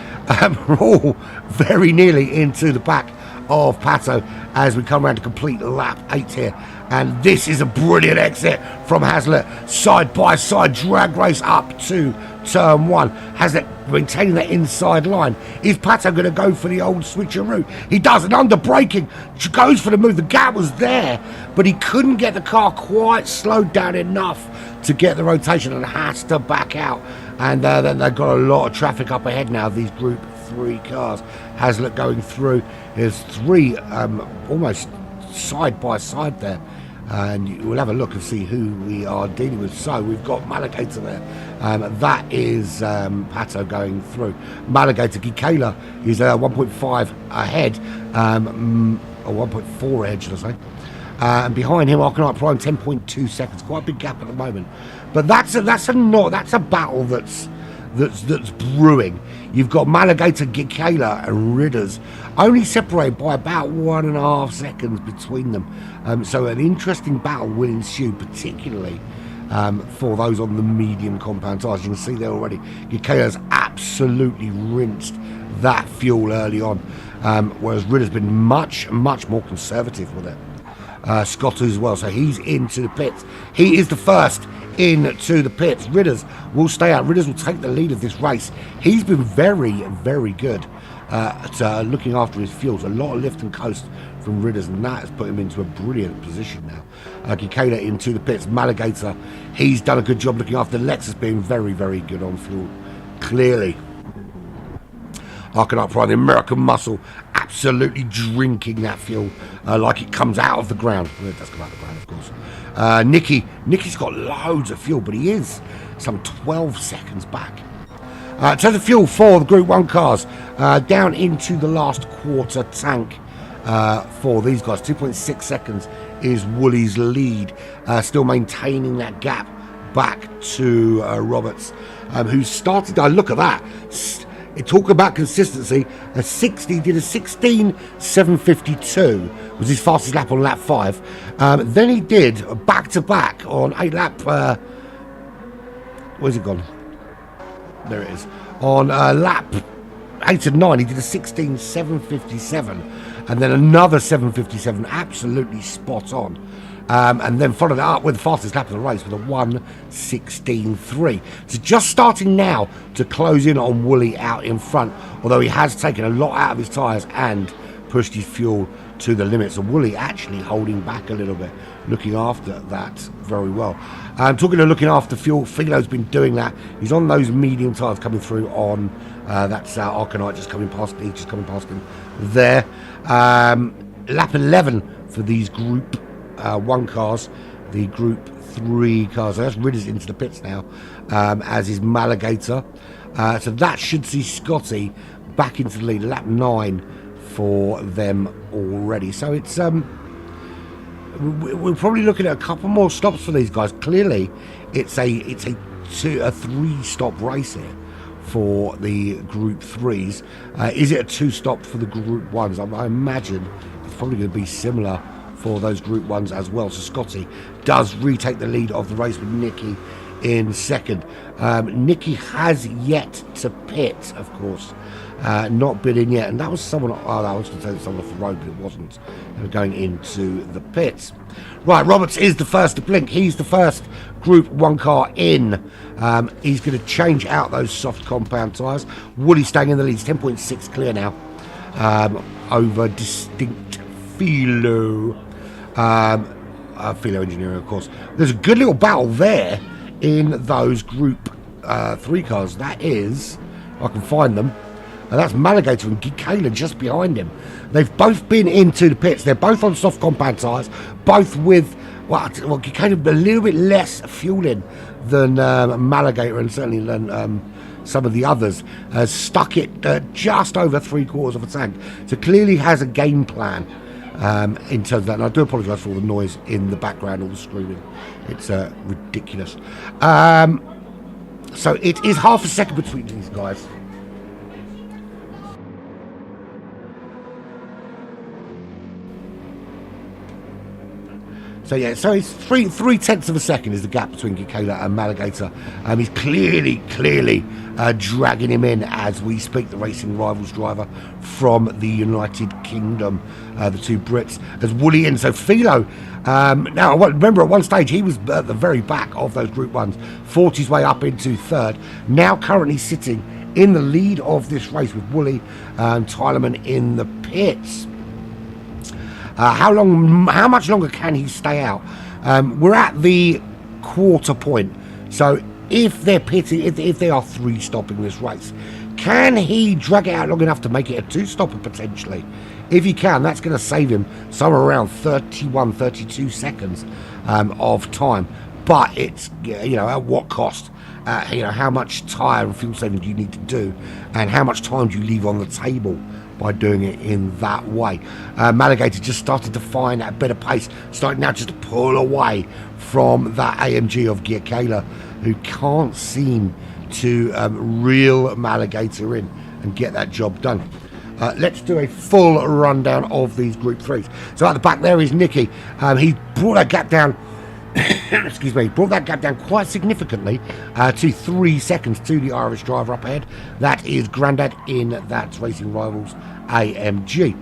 We're all very nearly into the back of Pato as we come around to complete lap 8 here. And this is a brilliant exit from Hazlitt. Side by side drag race up to turn 1. Hazlitt maintaining that inside line. Is Pato going to go for the old switcheroo? He does, and under braking, goes for the move. The gap was there, but he couldn't get the car quite slowed down enough to get the rotation and has to back out. And then they've got a lot of traffic up ahead now, these Group 3 cars. Hazlitt going through. There's 3 almost side by side there. And we'll have a look and see who we are dealing with. So we've got Maligator there. That is Pato going through. Maligator Gikela is 1.5 ahead. Or 1.4 ahead, should I say. And behind him, Arcanite Prime, 10.2 seconds. Quite a big gap at the moment. But that's a battle that's brewing. You've got Maligator, Gikela and Ridders only separated by about 1.5 seconds between them. So an interesting battle will ensue, particularly for those on the medium compound tires. You can see there already, Gikela's absolutely rinsed that fuel early on, whereas Ridder's been much more conservative with it. Scott as well, so he's into the pits. He is the first into the pits. Ridders will stay out. Ridders will take the lead of this race. He's been very good at looking after his fuels. A lot of lift and coast from Ridders, and that has put him into a brilliant position now. Gikela into the pits. Maligator, he's done a good job looking after Lexus, being very good on fuel, clearly. Arcanite Prime, the American muscle, absolutely drinking that fuel like it comes out of the ground. Well, it does come out of the ground, of course. Nicky's got loads of fuel, but he is some 12 seconds back. So the fuel for the Group 1 cars down into the last quarter tank for these guys. 2.6 seconds is Wooly's lead, still maintaining that gap back to Roberts, who started, look at that. Talk about consistency. Did a 16.752 was his fastest lap on lap 5. Then he did back-to-back on 8 lap. Where's it gone? There it is. On lap 8 and 9, he did a 16.757, and then another 7.57, absolutely spot on. And then followed it up with the fastest lap of the race with a 1:16.3. So just starting now to close in on Wooly out in front, although he has taken a lot out of his tyres and pushed his fuel to the limits. So Wooly actually holding back a little bit, looking after that very well. Talking of looking after fuel, Philo's been doing that. He's on those medium tyres coming through on that's Arcanite just coming past. He's just coming past him there. Lap 11 for these Group 1 cars. The Group 3 cars. So that's Ridders into the pits now, as is Maligator. So that should see Scotty back into the lead. Lap 9 for them already. So it's we're probably looking at a couple more stops for these guys. Clearly, it's a 3-stop race here for the Group 3s. Is it a 2-stop for the Group 1s? I imagine it's probably going to be similar for those Group 1s as well. So Scotty does retake the lead of the race with Nicky in second. Nicky has yet to pit, of course. Not been in yet, and that was someone. I was going to say someone off the road, but it wasn't. They were going into the pits. Right, Roberts is the first to blink. He's the first Group 1 car in. He's going to change out those soft compound tyres. Woody staying in the lead. He's 10.6 clear now over Distinct Philo. Philo Engineering, of course. There's a good little battle there in those Group 3 cars. That is, if I can find them. And that's Maligator and Gikayla just behind him. They've both been into the pits. They're both on soft compound tyres, both with Gikayla a little bit less fueling than Maligator, and certainly than some of the others. Stuck it just over 3/4 of a tank. So clearly has a game plan in terms of that. And I do apologise for all the noise in the background, all the screaming. It's ridiculous. So it is half a second between these guys. So yeah, so it's 3/10 of a second is the gap between Gikayla and Maligator. He's clearly dragging him in as we speak. The Racing Rivals driver from the United Kingdom, the two Brits, as Woody in. So Philo, now remember at one stage he was at the very back of those Group 1s, fought his way up into third. Now currently sitting in the lead of this race with Woolley and Tylerman in the pits. How much longer can he stay out? We're at the quarter point. So if they're pitting, if they are 3-stopping this race, can he drag it out long enough to make it a 2-stopper potentially? If he can, that's going to save him somewhere around 32 seconds of time. But it's, at what cost? How much tyre and fuel saving do you need to do? And how much time do you leave on the table by doing it in that way? Maligator just started to find a better pace, starting now just to pull away from that AMG of Gikayla, who can't seem to reel Maligator in and get that job done. Let's do a full rundown of these Group 3s. So at the back there is Nicky. He brought that gap down brought that gap down quite significantly to 3 seconds to the Irish driver up ahead. That is Grandad in that Racing Rivals AMG.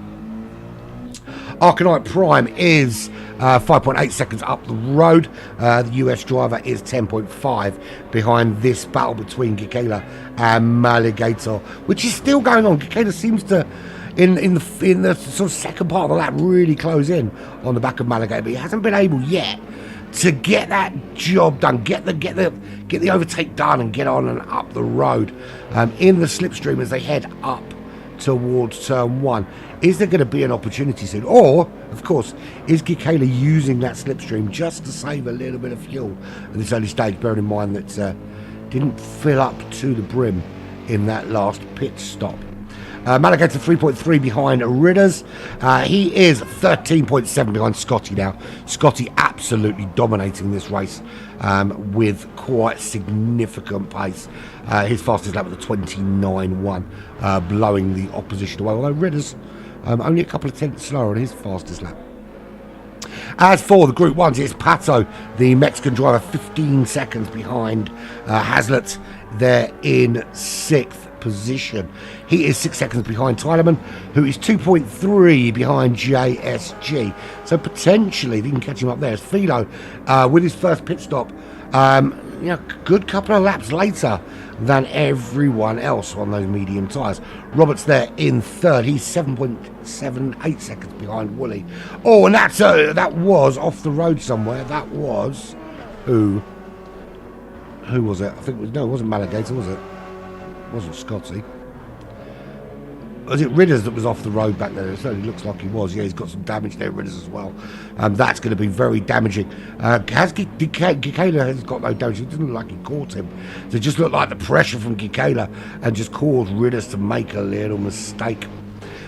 Arcanite Prime is 5.8 seconds up the road. The US driver is 10.5 behind this battle between Gikayla and Maligator, which is still going on. Gikayla seems to, in the sort of second part of the lap, really close in on the back of Maligator, but he hasn't been able yet to get that job done, get the overtake done, and get on and up the road in the slipstream as they head up towards turn 1. Is there going to be an opportunity soon? Or, of course, is Gikayla using that slipstream just to save a little bit of fuel at this early stage, bearing in mind that didn't fill up to the brim in that last pit stop? Maligator 3.3 behind Ridders. He is 13.7 behind Scotty now. Scotty absolutely dominating this race with quite significant pace. His fastest lap was a 29.1, blowing the opposition away. Although Ridders only a couple of tenths slower on his fastest lap. As for the Group 1s, it's Pato, the Mexican driver, 15 seconds behind Hazlitt. They're in 6th position. He is 6 seconds behind Tylerman, who is 2.3 behind JSG. So potentially, if you can catch him up there, as Philo with his first pit stop, good couple of laps later, than everyone else on those medium tyres. Roberts there in third. He's 7.78 seconds behind Woolley. Oh, and that was off the road somewhere. That was who? Who was it? I think it was, no, it wasn't Malagator, was it? It wasn't Scotty. Was it Ridders that was off the road back there? It certainly looks like he was. Yeah, he's got some damage there, Ridders as well. That's going to be very damaging. Gikela has got no damage. It doesn't look like he caught him. So it just looked like the pressure from Gikela and just caused Ridders to make a little mistake.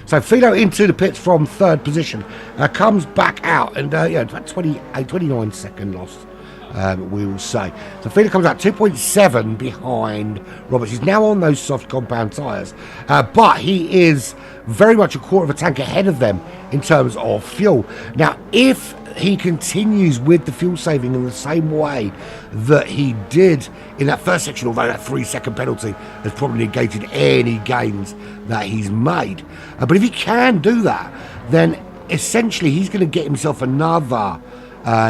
So Philo into the pits from third position. Comes back out and about 29 second loss. We will say. So Philo comes out 2.7 behind Roberts. He's now on those soft compound tyres, but he is very much a quarter of a tank ahead of them in terms of fuel. Now, if he continues with the fuel saving in the same way that he did in that first section, although that 3-second penalty has probably negated any gains that he's made, but if he can do that, then essentially he's going to get himself another.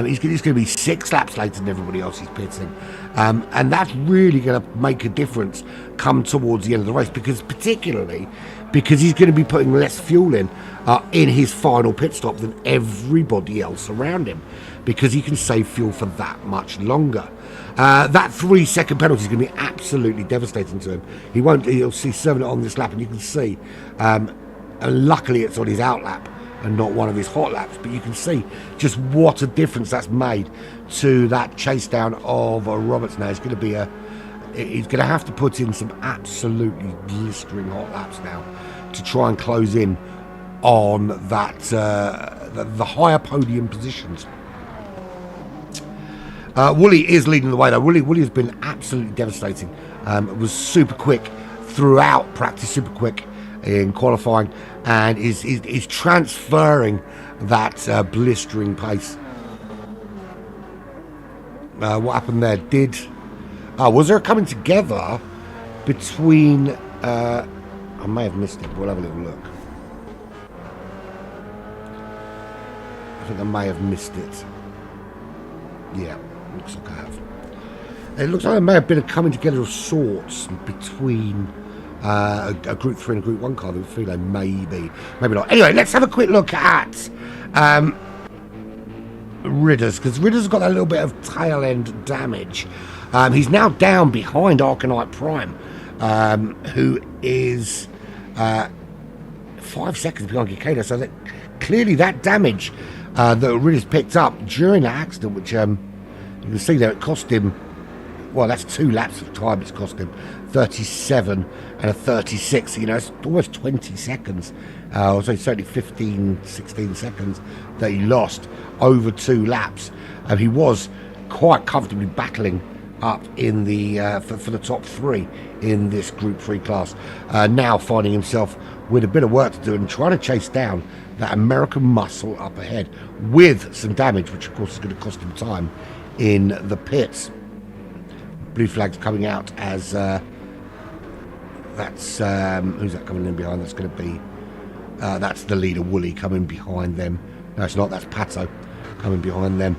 He's going to be 6 laps later than everybody else he's pitting. And that's really going to make a difference come towards the end of the race, particularly because he's going to be putting less fuel in his final pit stop than everybody else around him, because he can save fuel for that much longer. That 3-second penalty is going to be absolutely devastating to him. He'll see serving it on this lap, and you can see, and luckily it's on his out lap and not one of his hot laps, but you can see just what a difference that's made to that chase down of Roberts. Now he's going to have to put in some absolutely blistering hot laps now to try and close in on that the higher podium positions. Woolley is leading the way though. Woolley has been absolutely devastating. It was super quick throughout practice, super quick in qualifying, and is transferring that blistering pace. What happened there? Was there a coming together between? I may have missed it. We'll have a little look. I think I may have missed it. Yeah, looks like I have. It looks like there may have been a coming together of sorts between a Group 3 and a Group 1 car. I feel like maybe not. Anyway, let's have a quick look at Ridders, because Ridders has got a little bit of tail end damage. He's now down behind Arcanite Prime, who is 5 seconds behind Gikela. So that clearly that damage that Ridders picked up during that accident, which you can see there, it cost him. Well, that's 2 laps of time. It's cost him 37 and a 36. You know, it's almost 20 seconds. So certainly 15, 16 seconds that he lost over 2 laps. He was quite comfortably battling up in the for the top 3 in this Group 3 class. Now finding himself with a bit of work to do and trying to chase down that American muscle up ahead with some damage, which of course is going to cost him time in the pits. Blue flag's coming out as that's who's that coming in behind? That's going to be that's the leader Woolley coming behind them. No, it's not. That's Pato coming behind them.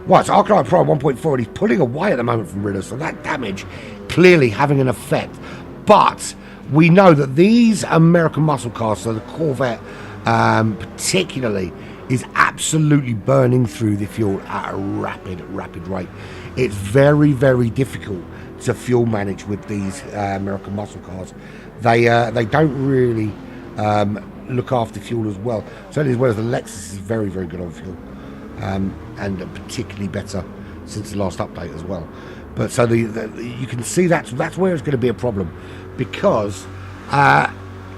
Right, so Arcanite Pro 1.4, and he's pulling away at the moment from Ridders, so that damage clearly having an effect. But we know that these American muscle cars, so the Corvette particularly, is absolutely burning through the fuel at a rapid rate. It's very, very difficult to fuel manage with these American muscle cars. They don't really look after fuel as well. Certainly as well as the Lexus is very, very good on fuel. And particularly better since the last update as well. But so you can see that's where it's going to be a problem, because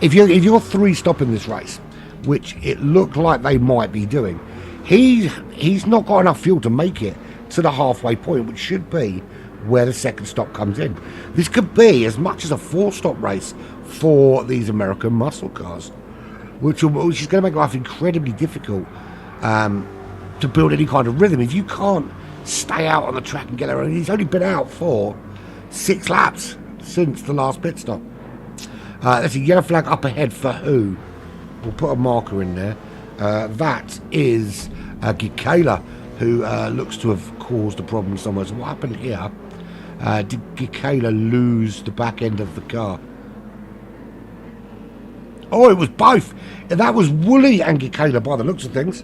if you're 3 stopping this race, which it looked like they might be doing, he's not got enough fuel to make it to the halfway point, which should be where the second stop comes in. This could be as much as a 4-stop race for these American muscle cars, which is going to make life incredibly difficult to build any kind of rhythm if you can't stay out on the track and get there. And he's only been out for 6 laps since the last pit stop. There's a yellow flag up ahead for who? We'll put a marker in there. That is Gikela, who looks to have caused a problem somewhere. So what happened here? Did Gikela lose the back end of the car? Oh, it was both. That was Woolley and Gikela by the looks of things.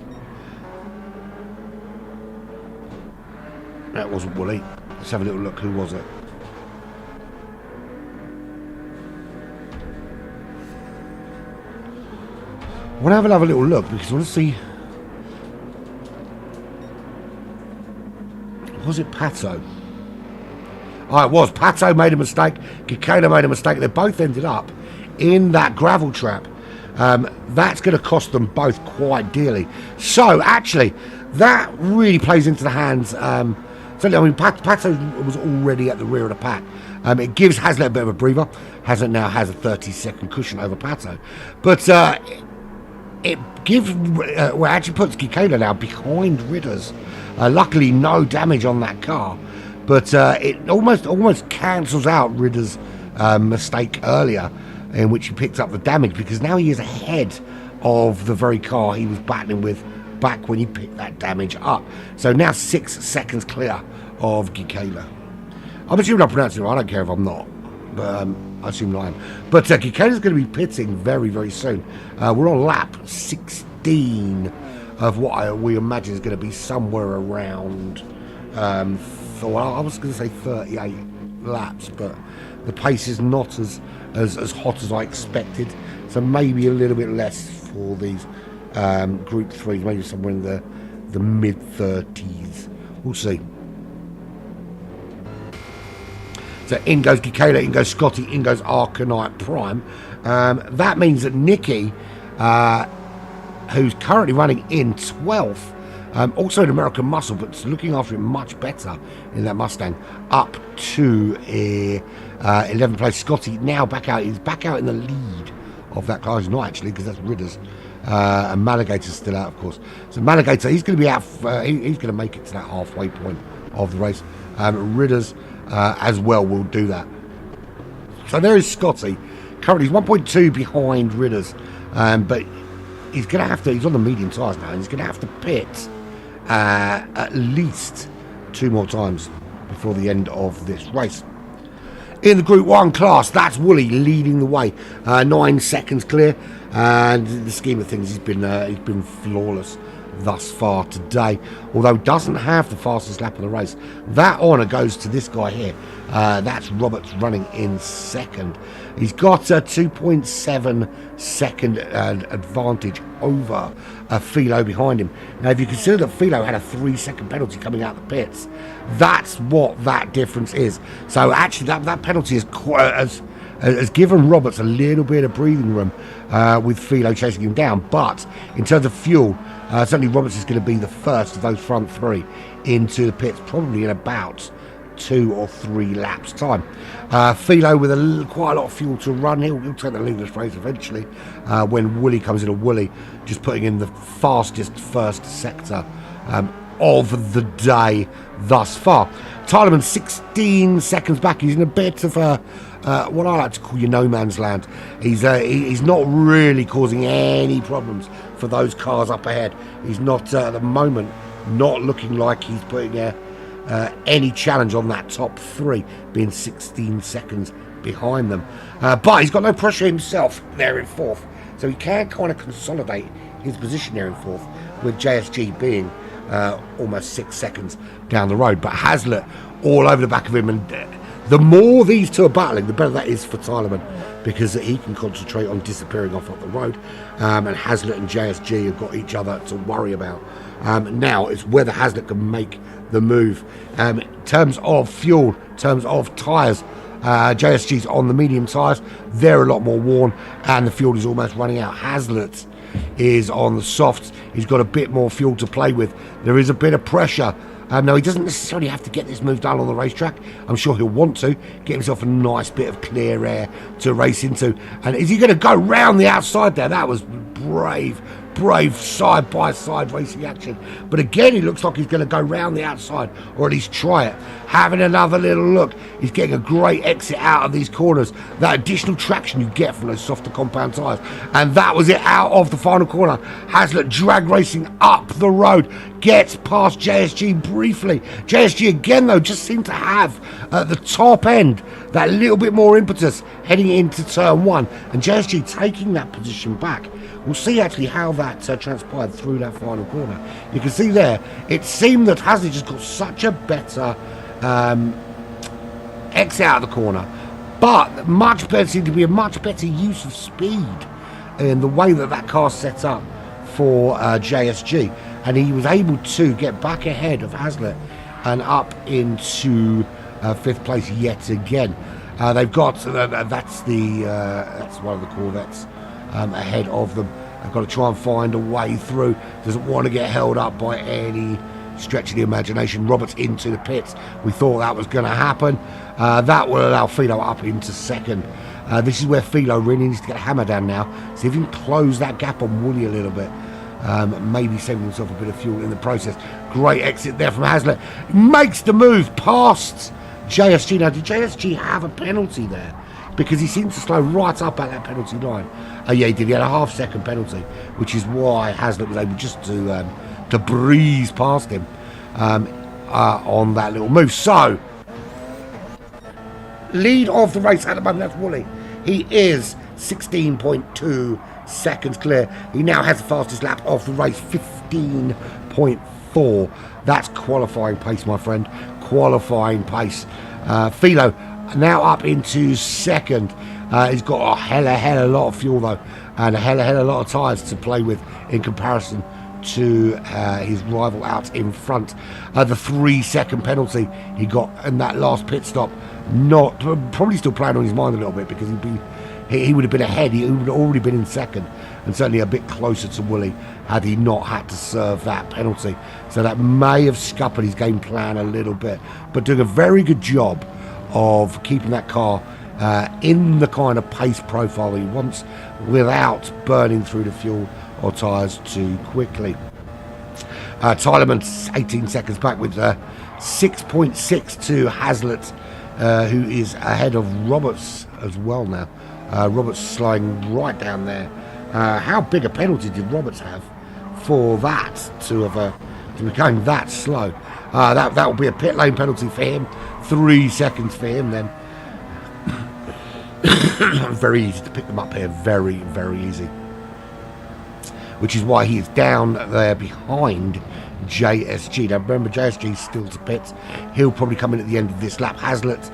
That wasn't Woolley. Let's have a little look. Who was it? I want to have a little look because I want to see. Was it Pato? Oh, it was. Pato made a mistake. Gikela made a mistake. They both ended up in that gravel trap. That's going to cost them both quite dearly. So, actually, that really plays into the hands. Certainly, I mean, Pato was already at the rear of the pack. It gives Hazlitt a bit of a breather. Hazlitt now has a 30-second cushion over Pato. But it gives, well, actually puts Gikela now behind Ridders. Luckily, no damage on that car. But it almost cancels out Ridders' mistake earlier, in which he picked up the damage, because now he is ahead of the very car he was battling with back when he picked that damage up. So now 6 seconds clear of Gikela. I'm assuming I'm pronouncing it right. I don't care if I'm not, but I assume I am. But Gikela's going to be pitting very, very soon. We're on lap 16 of what we imagine is going to be somewhere around, well, I was going to say 38 laps, but the pace is not as hot as I expected, so maybe a little bit less for these Group 3s, maybe somewhere in the mid-30s. We'll see. So in goes Gikela, in goes Scotty, in goes Arcanite Prime. That means that Nicky, who's currently running in 12th, also an American Muscle, but looking after it much better in that Mustang, up to 11th place. Scotty now back out. He's back out in the lead of that car. He's not actually, because that's Ridders. And Maligator's still out, of course. So Maligator, he's going to be out. He's going to make it to that halfway point of the race. Ridders as well will do that. So there is Scotty. Currently, he's 1.2 behind Ridders, but he's going to have to. He's on the medium tyres now, and he's going to have to pit at least 2 more times before the end of this race. In the Group 1 class, that's Woolley leading the way, 9 seconds clear, and in the scheme of things, he's been flawless thus far today, although doesn't have the fastest lap of the race. That honour goes to this guy here. That's Roberts running in second. He's got a 2.7 second advantage over Philo behind him. Now, if you consider that Philo had a 3-second penalty coming out of the pits, that's what that difference is. So actually, that penalty has given Roberts a little bit of breathing room with Philo chasing him down. But in terms of fuel, certainly Roberts is going to be the first of those front 3 into the pits, probably in about 2 or 3 laps time. Philo with quite a lot of fuel to run. He'll take the lead of this race eventually when Woolley comes in. Woolley just putting in the fastest first sector of the day thus far. Tylerman 16 seconds back. He's in a bit of what I like to call your no man's land. He's not really causing any problems for those cars up ahead. He's not at the moment not looking like he's putting any challenge on that top 3, being 16 seconds behind them. But he's got no pressure himself there in 4th, so he can kind of consolidate his position there in 4th, with JSG being almost 6 seconds down the road. But Hazlitt all over the back of him, and the more these two are battling, the better that is for Tylerman, because he can concentrate on disappearing off the road, and Hazlitt and JSG have got each other to worry about. Now it's whether Hazlitt can make the move. In terms of fuel, in terms of tyres, JSG's on the medium tyres. They're a lot more worn, and the fuel is almost running out. Hazlitt is on the softs. He's got a bit more fuel to play with. There is a bit of pressure. No, he doesn't necessarily have to get this move done on the racetrack. I'm sure he'll want to get himself a nice bit of clear air to race into. And is he going to go round the outside there? That was brave brave side-by-side racing action. But again, it looks like he's going to go round the outside, or at least try it. Having another little look. He's getting a great exit out of these corners. That additional traction you get from those softer compound tyres. And that was it out of the final corner. Hazlitt drag racing up the road. Gets past JSG briefly. JSG again, though, just seemed to have at the top end that little bit more impetus heading into turn one. And JSG taking that position back. We'll see actually how that transpired through that final corner. You can see there, it seemed that Hazlitt just got such a better exit out of the corner, but much better, seemed to be a much better use of speed in the way that car set up for JSG, and he was able to get back ahead of Hazlitt and up into 5th place yet again. They've got that's one of the Corvettes ahead of them. They've got to try and find a way through. Doesn't want to get held up by any stretch of the imagination. Roberts into the pits. We thought that was going to happen. That will allow Philo up into 2nd. This is where Philo really needs to get a hammer down now. See if he can close that gap on Woolley a little bit. Maybe saving himself a bit of fuel in the process. Great exit there from Hazlitt. Makes the move past JSG. Now, did JSG have a penalty there? Because he seemed to slow right up at that penalty line. Oh yeah, he did. He had a half-second penalty, which is why Hazlitt was able just to breeze past him on that little move. So, lead of the race at the moment, that's Woolley. He is 16.2 seconds clear. He now has the fastest lap of the race, 15.4. That's qualifying pace, my friend. Qualifying pace. Philo now up into 2nd. He's got a hell of a lot of fuel though, and a hell of a lot of tyres to play with in comparison to his rival out in front. The 3-second penalty he got in that last pit stop, not probably still playing on his mind a little bit, because he would have been ahead. He would have already been in 2nd, and certainly a bit closer to Woolley had he not had to serve that penalty. So that may have scuppered his game plan a little bit, but doing a very good job of keeping that car in the kind of pace profile he wants without burning through the fuel or tyres too quickly. Tylerman's 18 seconds back with 6.6 to Hazlitt, who is ahead of Roberts as well now. Roberts slowing right down there. How big a penalty did Roberts have for that to be going that slow? That will be a pit lane penalty for him. 3 seconds for him then. Very easy to pick them up here. Very, very easy. Which is why he is down there behind JSG. Now remember, JSG is still to pits. He'll probably come in at the end of this lap. Hazlitt,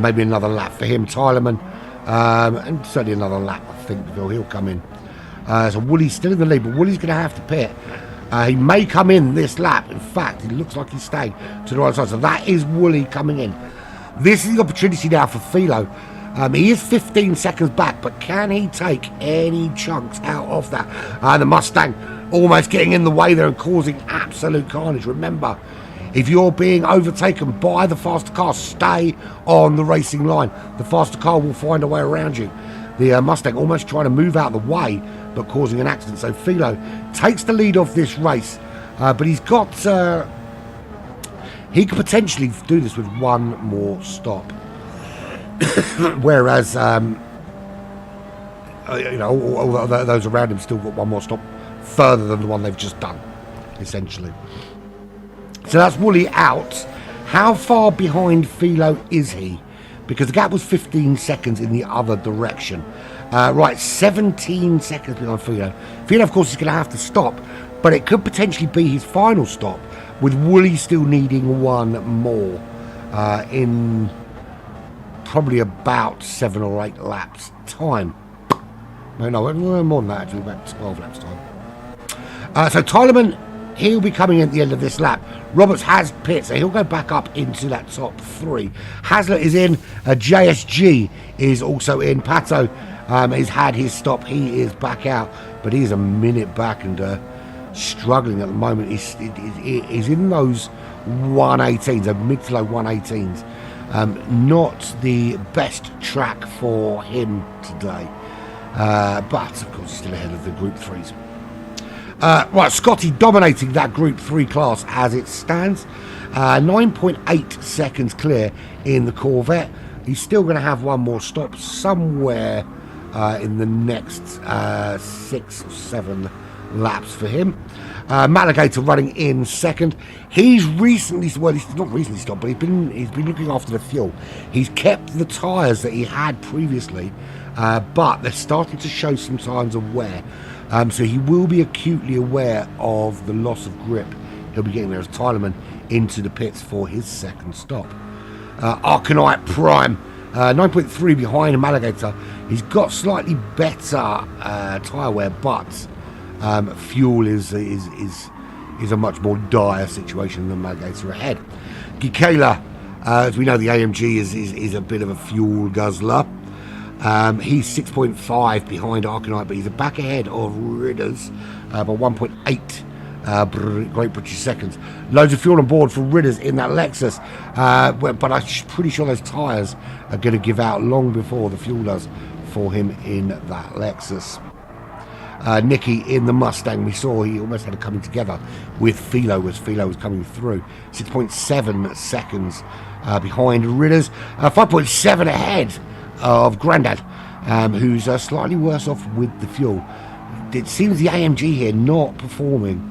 maybe another lap for him. Tylerman, and certainly another lap, I think, he'll come in. So Woolley's still in the lead, but Woolley's going to have to pit. He may come in this lap. In fact, it looks like he's staying to the right side. So that is Woolley coming in. This is the opportunity now for Philo. He is 15 seconds back, but can he take any chunks out of that? The Mustang almost getting in the way there and causing absolute carnage. Remember, if you're being overtaken by the faster car, stay on the racing line. The faster car will find a way around you. The Mustang almost trying to move out of the way, but causing an accident. So Philo takes the lead of this race, but he's got... he could potentially do this with one more stop. Whereas, all those around him still got one more stop further than the one they've just done, essentially. So that's Woolley out. How far behind Philo is he? Because the gap was 15 seconds in the other direction. Right, 17 seconds behind Philo. Philo, of course, is going to have to stop, but it could potentially be his final stop, with Woolley still needing one more in probably about 7 or 8 laps time. No, more than that, actually, about 12 laps time. So Tylerman, he'll be coming in at the end of this lap. Roberts has pit, so he'll go back up into that top 3. Hazlitt is in. JSG is also in. Pato has had his stop. He is back out, but he's a minute back and struggling at the moment. He's in those 118s, a mid to low 118s. Not the best track for him today. But, of course, he's still ahead of the Group 3s. Right, Scotty dominating that Group 3 class as it stands. 9.8 seconds clear in the Corvette. He's still going to have one more stop somewhere in the next 6 or 7 laps for him. Maligator running in second. He's recently, well, he's not recently stopped, but he's been looking after the fuel. He's kept the tyres that he had previously, but they're starting to show some signs of wear. So he will be acutely aware of the loss of grip. He'll be getting there as Tylerman into the pits for his second stop. Arcanite Prime, 9.3 behind Maligator. He's got slightly better tyre wear, but fuel is a much more dire situation than Maligator ahead. Gikela, as we know, the AMG is a bit of a fuel guzzler. He's 6.5 behind Arcanite, but he's back ahead of Ridders by 1.8 Great British seconds. Loads of fuel on board for Ridders in that Lexus, but I'm pretty sure those tyres are going to give out long before the fuel does for him in that Lexus. Nicky in the Mustang, we saw he almost had it coming together with Philo as Philo was coming through. 6.7 seconds behind Ridders, 5.7 ahead of Grandad, who's slightly worse off with the fuel. It seems the AMG here not performing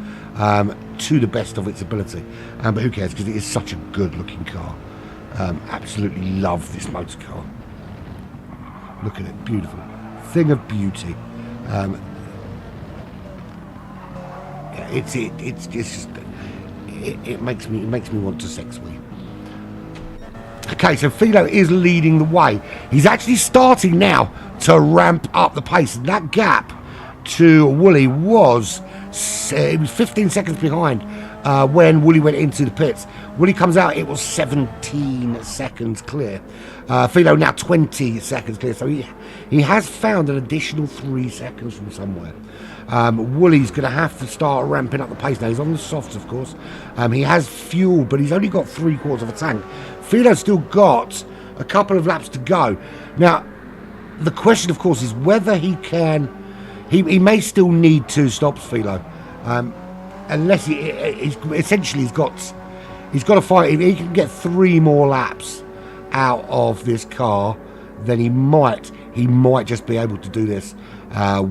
to the best of its ability, but who cares, because it is such a good looking car. Absolutely love this motor car. Look at it, beautiful thing of beauty. It makes me want to sex wheel. Okay, so Philo is leading the way. He's actually starting now to ramp up the pace. That gap to Wooly was 15 seconds behind when Wooly went into the pits. Wooly comes out, it was 17 seconds clear. Philo now 20 seconds clear, so he has found an additional 3 seconds from somewhere. Wooly's going to have to start ramping up the pace now. He's on the softs, of course. He has fuel, but he's only got 3/4 of a tank. Philo's still got a couple of laps to go. Now, the question, of course, is whether he can... He may still need 2 stops, Philo. Unless he's got to fight. If he can get 3 more laps out of this car, then he might just be able to do this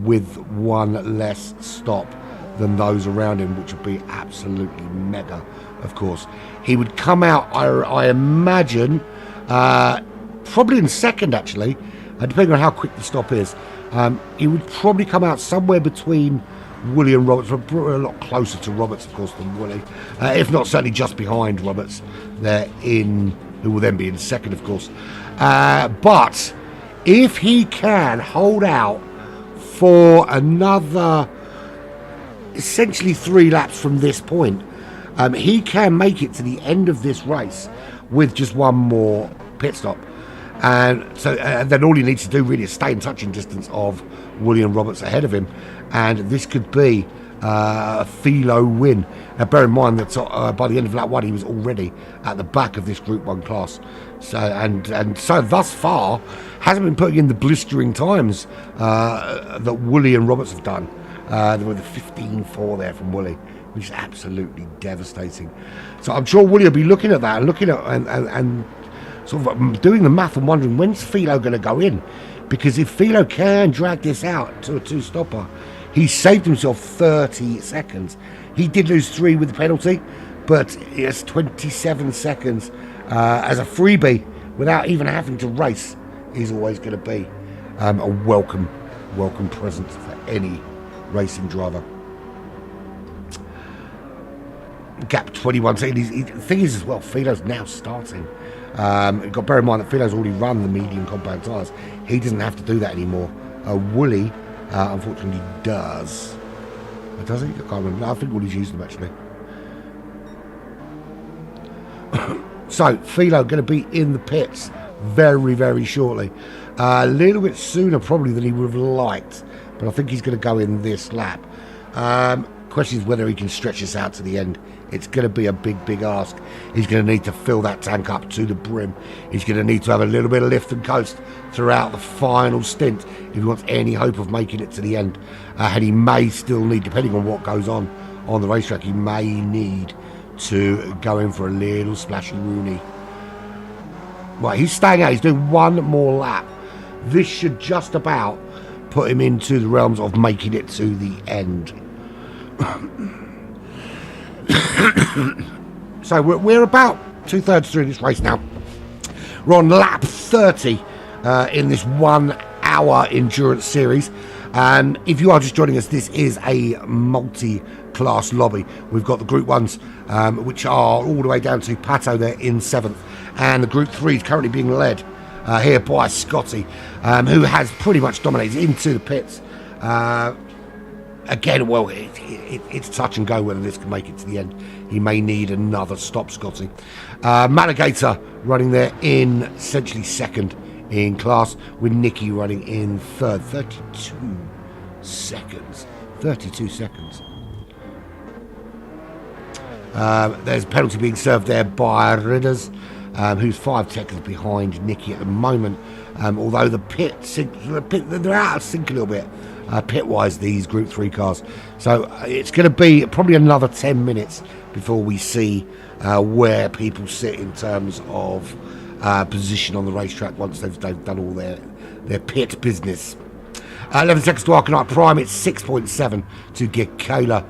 with 1 less stop than those around him, which would be absolutely mega, of course. He would come out, I imagine, probably in second, actually, depending on how quick the stop is. He would probably come out somewhere between Wooly and Roberts, but a lot closer to Roberts, of course, than Wooly. If not, certainly just behind Roberts. Who will then be in second, of course. But if he can hold out for another, essentially 3 laps from this point, he can make it to the end of this race with just 1 more pit stop. And so then all he needs to do really is stay in touching distance of Wooly and Roberts ahead of him, and this could be a Philo win. Now bear in mind that by the end of lap 1 he was already at the back of this Group 1 class, so and so thus far hasn't been putting in the blistering times that Wooly and Roberts have done. There were the 15.4 there from Wooly, which is absolutely devastating. So I'm sure Wooly will be looking at that and looking at and sort of doing the math and wondering, when's Philo going to go in? Because if Philo can drag this out to a 2-stopper, he saved himself 30 seconds. He did lose 3 with the penalty, but it's 27 seconds as a freebie without even having to race is always going to be a welcome present for any racing driver. Gap 21 seconds. The thing is as well, Philo's now starting. You've got to bear in mind that Philo's already run the medium compound tyres. He doesn't have to do that anymore. Wooly, unfortunately, does. Does he? I can't remember. No, I think Wooly's used them, actually. So, Philo going to be in the pits very, very shortly. A little bit sooner, probably, than he would have liked. But I think he's going to go in this lap. Question is whether he can stretch this out to the end It's going to be a big ask. He's going to need to fill that tank up to the brim. He's going to need to have a little bit of lift and coast throughout the final stint if he wants any hope of making it to the end. And he may still need, depending on what goes on the racetrack, he may need to go in for a little splashy Rooney. Right, he's staying out. He's doing one more lap. This should just about put him into the realms of making it to the end. So we're about 2/3 through this race now. We're on lap 30 in this 1 hour endurance series. And if you are just joining us, this is a multi-class lobby. We've got the Group 1s, which are all the way down to Pato there in 7th. And the Group 3 is currently being led here by Scotty, who has pretty much dominated into the pits. Again, well, it's touch and go whether this can make it to the end. He may need another stop, Scotty. Maligator running there in essentially second in class, with Nicky running in third. 32 seconds. 32 seconds. There's a penalty being served there by Ridders, who's 5 seconds behind Nicky at the moment. Although the they're out of sync a little bit. Pit-wise, these Group 3 cars. So it's going to be probably another 10 minutes before we see where people sit in terms of position on the racetrack once they've done all their pit business. 11 seconds to Arcanite Prime. It's 6.7 to Gekala,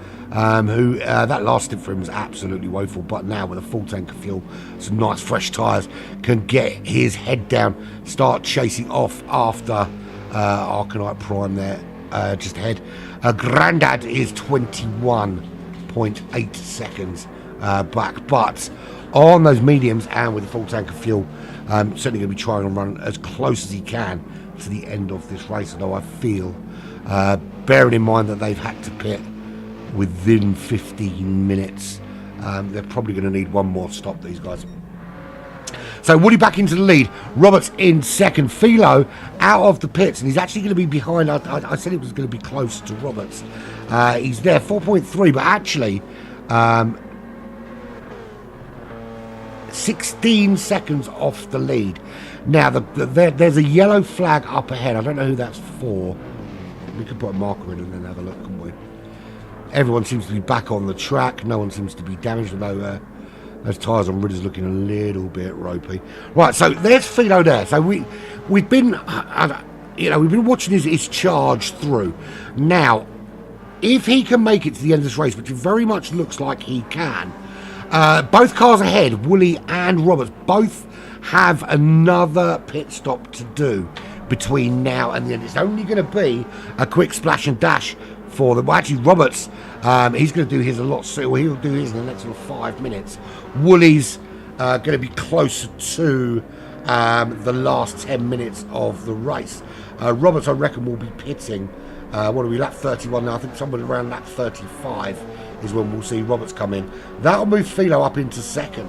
who that last stint for him was absolutely woeful, but now with a full tank of fuel, some nice fresh tyres, can get his head down, start chasing off after Arcanite Prime there. Just ahead. Grandad is 21.8 seconds back, but on those mediums and with a full tank of fuel, certainly going to be trying to run as close as he can to the end of this race. Although I feel, bearing in mind that they've had to pit within 15 minutes, they're probably going to need one more stop, these guys. So Woody back into the lead. Roberts in second. Philo out of the pits, and he's actually going to be behind. I said it was going to be close to Roberts. He's there, 4.3, but actually 16 seconds off the lead. Now, there's a yellow flag up ahead. I don't know who that's for. We could put a marker in and then have a look, couldn't we? Everyone seems to be back on the track. No one seems to be damaged, although those tyres on Ridder's looking a little bit ropey. Right, so there's Philo there. So we've been watching his charge through. Now, if he can make it to the end of this race, which it very much looks like he can, both cars ahead, Woolley and Roberts, both have another pit stop to do between now and the end. It's only going to be a quick splash and dash for them. Well, actually, Roberts, he's going to do his a lot sooner. Well, he'll do his in the next 5 minutes. Woolley's going to be closer to the last 10 minutes of the race. Roberts, I reckon, will be pitting. What are we, lap 31 now? I think somewhere around lap 35 is when we'll see Roberts come in. That'll move Philo up into second.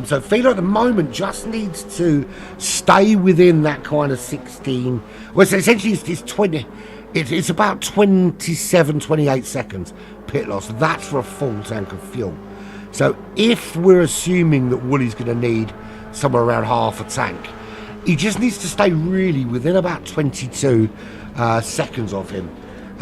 So Philo at the moment just needs to stay within that kind of 16. Well, so essentially it's 20. It's about 27, 28 seconds pit loss. That's for a full tank of fuel. So if we're assuming that Woolley's going to need somewhere around half a tank, he just needs to stay really within about 22 seconds of him.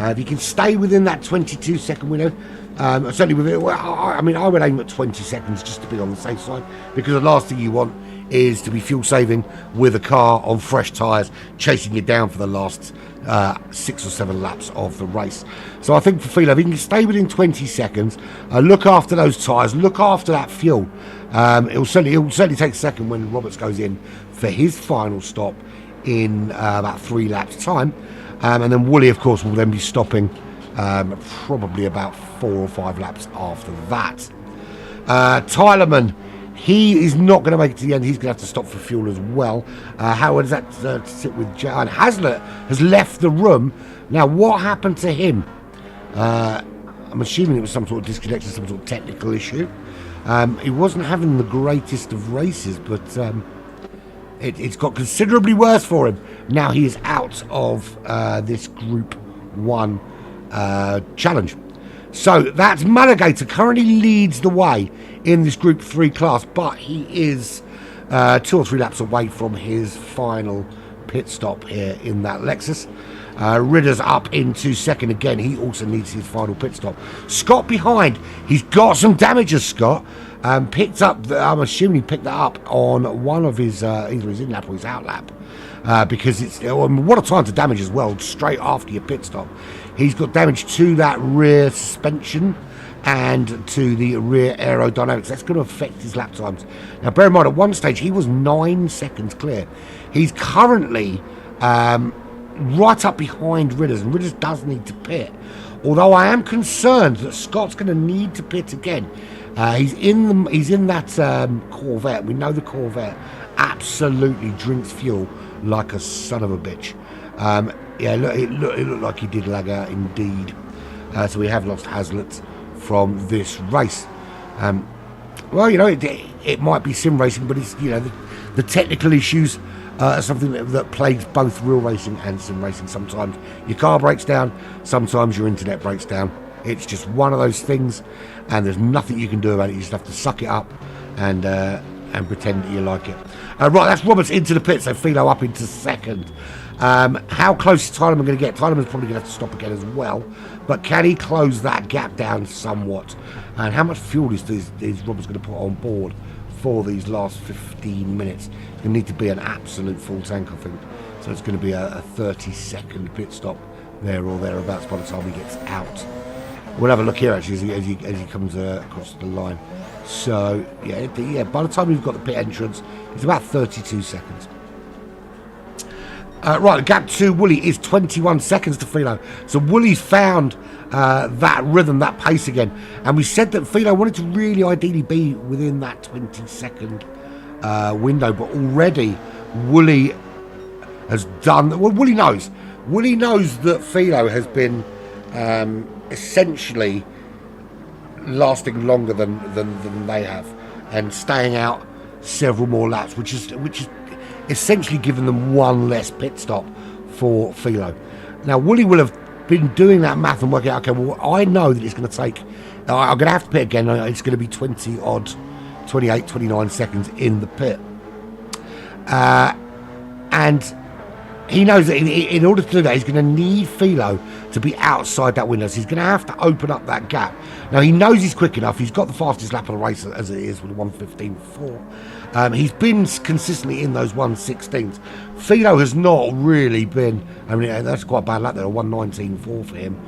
If he can stay within that 22 second window, certainly with it, well, I would aim at 20 seconds just to be on the safe side, because the last thing you want is to be fuel saving with a car on fresh tyres chasing you down for the last 6 or 7 laps of the race. So I think for Philo, if he can stay within 20 seconds, look after those tyres, look after that fuel, it'll certainly take a second when Roberts goes in for his final stop in about 3 laps time, and then Woolley, of course, will then be stopping probably about 4 or 5 laps after that. Tylerman, he is not going to make it to the end. He's going to have to stop for fuel as well. How does that sit with Jan? Hazlitt has left the room. Now, what happened to him? I'm assuming it was some sort of disconnection, some sort of technical issue. He wasn't having the greatest of races, but it's got considerably worse for him. Now he is out of this Group 1 challenge. So that's Maligator currently leads the way in this Group 3 class, but he is 2 or 3 laps away from his final pit stop here in that Lexus. Ridder's up into second again. He also needs his final pit stop. Scott behind. He's got some damages, Scott. Picked up, I'm assuming he picked that up on one of his, either his in lap or his out lap. Because it's, what a time to damage as well, straight after your pit stop. He's got damage to that rear suspension and to the rear aerodynamics. That's going to affect his lap times. Now, bear in mind, at one stage, he was 9 seconds clear. He's currently right up behind Ridders, and Ridders does need to pit. Although I am concerned that Scott's going to need to pit again. He's in that Corvette. We know the Corvette absolutely drinks fuel like a son of a bitch. Yeah, it looked like he did lag out indeed. So we have lost Hazlitt from this race. Well, you know, it might be sim racing, but it's, you know, the technical issues are something that plagues both real racing and sim racing. Sometimes your car breaks down, sometimes your internet breaks down. It's just one of those things, and there's nothing you can do about it. You just have to suck it up and pretend that you like it. Right, that's Roberts into the pit, so Philo up into second. How close is Tylerman going to get? Tylerman's probably going to have to stop again as well, but can he close that gap down somewhat? And how much fuel is Roberts going to put on board for these last 15 minutes? It's going to need to be an absolute full tank, I think. So it's going to be a 30-second pit stop there or thereabouts by the time he gets out. We'll have a look here actually as he comes across the line. So yeah, by the time you've got the pit entrance, it's about 32 seconds. Right, the gap to Wooly is 21 seconds to Philo. So Wooly's found that rhythm, that pace again. And we said that Philo wanted to really ideally be within that 20-second window. But already Wooly has done... Well, Wooly knows. Wooly knows that Philo has been essentially lasting longer than they have. And staying out several more laps, which is essentially given them one less pit stop for Philo. Now, Wooly will have been doing that math and working out, okay, well, I know that it's going to take, I'm going to have to pit again, it's going to be 28, 29 seconds in the pit. And he knows that in order to do that, he's going to need Philo to be outside that window. So he's going to have to open up that gap. Now, he knows he's quick enough. He's got the fastest lap of the race as it is with a 1:15.4. He's been consistently in those 1:16s. Philo has not really been, I mean, that's quite a bad lap there, a 1:19.4 for him.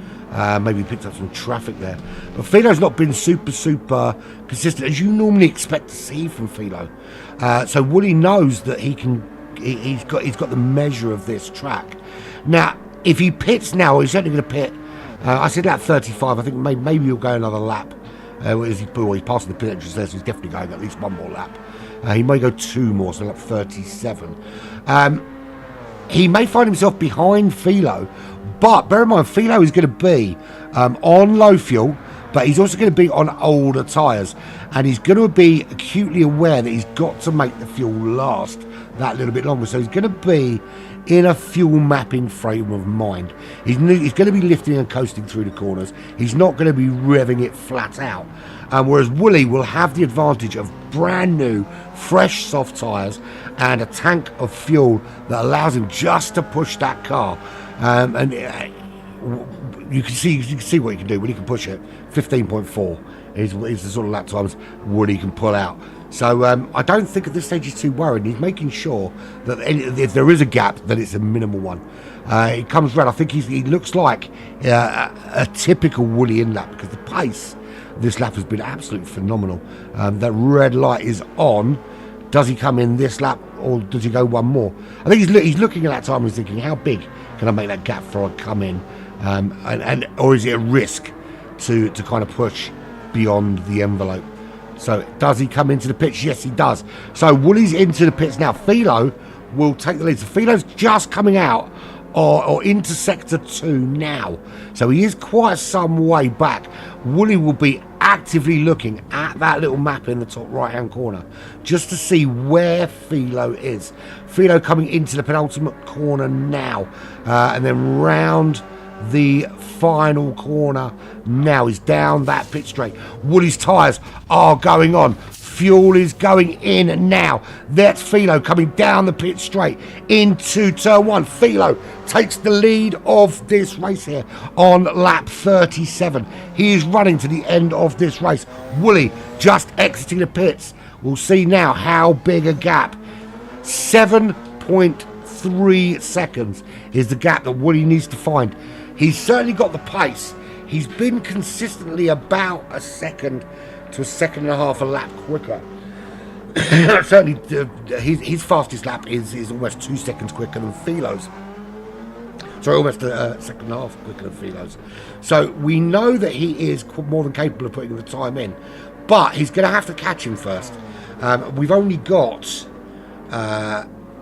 Maybe picked up some traffic there. But Philo's not been super consistent, as you normally expect to see from Philo. So Woody knows that he's got the measure of this track. Now, if he pits now, he's certainly going to pit. I said lap 35. I think maybe he'll go another lap. He's passing the pit entrance there, so he's definitely going at least one more lap. He may go 2 more, so lap 37. He may find himself behind Philo, but bear in mind, Philo is going to be on low fuel, but he's also going to be on older tyres, and he's going to be acutely aware that he's got to make the fuel last that little bit longer. So he's going to be in a fuel mapping frame of mind. He's going to be lifting and coasting through the corners. He's not going to be revving it flat out. Whereas Wooly will have the advantage of brand new, fresh, soft tyres and a tank of fuel that allows him just to push that car. You can see what he can do when he can push it. 15.4 is the sort of lap times Woody can pull out. So I don't think at this stage he's too worried. He's making sure that if there is a gap, that it's a minimal one. He comes round. I think he looks like a typical Woody in lap, because the pace this lap has been absolutely phenomenal. That red light is on. Does he come in this lap, or does he go one more? I think he's looking at that time and he's thinking, how big can I make that gap before I come in? Or is it a risk to kind of push beyond the envelope? So does he come into the pits? Yes, he does. So Wooly's into the pits now. Philo will take the lead. So Philo's just coming out or into sector 2 now. So he is quite some way back. Wooly will be actively looking at that little map in the top right hand corner just to see where Philo is. Philo coming into the penultimate corner now, and then round the final corner now. He's down that pit straight. Wooly's tyres are going on. Fuel is going in now. That's Philo coming down the pit straight into turn one. Philo takes the lead of this race here on lap 37. He is running to the end of this race. Wooly just exiting the pits. We'll see now how big a gap. 7.3 seconds is the gap that Wooly needs to find. He's certainly got the pace. He's been consistently about a second to a second and a half a lap quicker. Certainly, his fastest lap is almost 2 seconds quicker than Philo's. Sorry, almost a second and a half quicker than Philo's. So we know that he is more than capable of putting the time in, but he's going to have to catch him first. We've only got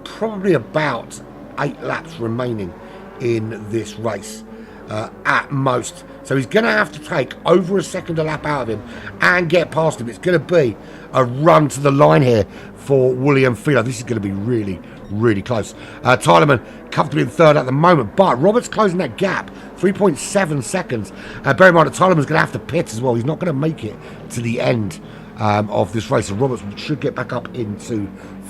probably about 8 laps remaining in this race at most. So he's going to have to take over a second a lap out of him and get past him. It's going to be a run to the line here for Wooly and Philo. This is going to be really, really close. Tylerman comfortably in third at the moment, but Roberts closing that gap, 3.7 seconds. Bear in mind that Tylerman's going to have to pit as well. He's not going to make it to the end of this race. So Roberts should get back up into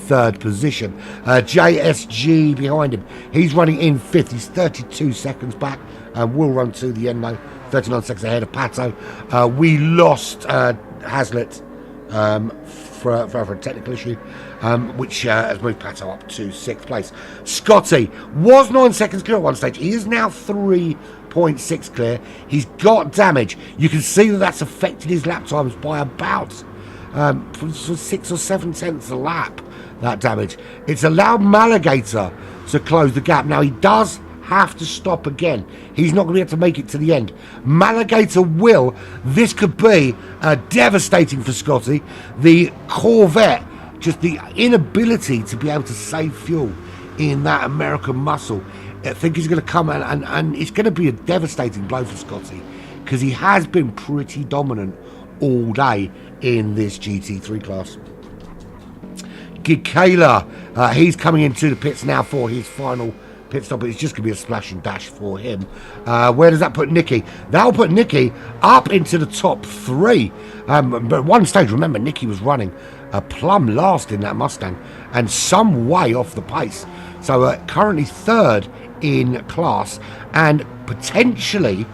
third position. JSG behind him. He's running in fifth. He's 32 seconds back and will run to the end now. 39 seconds ahead of Pato. We lost Hazlitt for a technical issue, which has moved Pato up to 6th place. Scotty was 9 seconds clear at one stage. He is now 3.6 clear. He's got damage. You can see that that's affected his lap times by about 6 or 7 tenths a lap, that damage. It's allowed Maligator to close the gap. Now he does have to stop again. He's not going to be able to make it to the end. Maligator will. This could be devastating for Scotty. The Corvette, just the inability to be able to save fuel in that American muscle. I think he's going to come and it's going to be a devastating blow for Scotty because he has been pretty dominant all day in this GT3 class. Gikela, he's coming into the pits now for his final pit stop, but it's just going to be a splash and dash for him. Where does that put Nicky? That'll put Nicky up into the top 3. But at one stage, remember, Nicky was running a plumb last in that Mustang and some way off the pace. So currently 3rd in class and potentially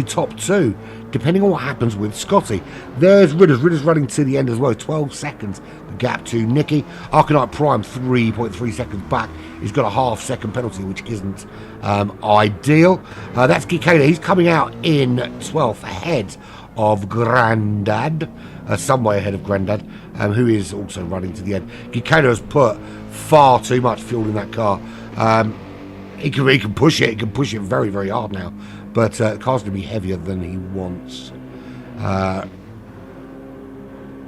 top 2, depending on what happens with Scotty. There's Ridders. Ridders running to the end as well. 12 seconds, the gap to Nicky. Arcanite Prime, 3.3 seconds back. He's got a half-second penalty, which isn't ideal. That's Gikela. He's coming out in 12th, ahead of Grandad. Some way ahead of Grandad, who is also running to the end. Gikela has put far too much fuel in that car. He can push it. He can push it very, very hard now. But the car's going to be heavier than he wants.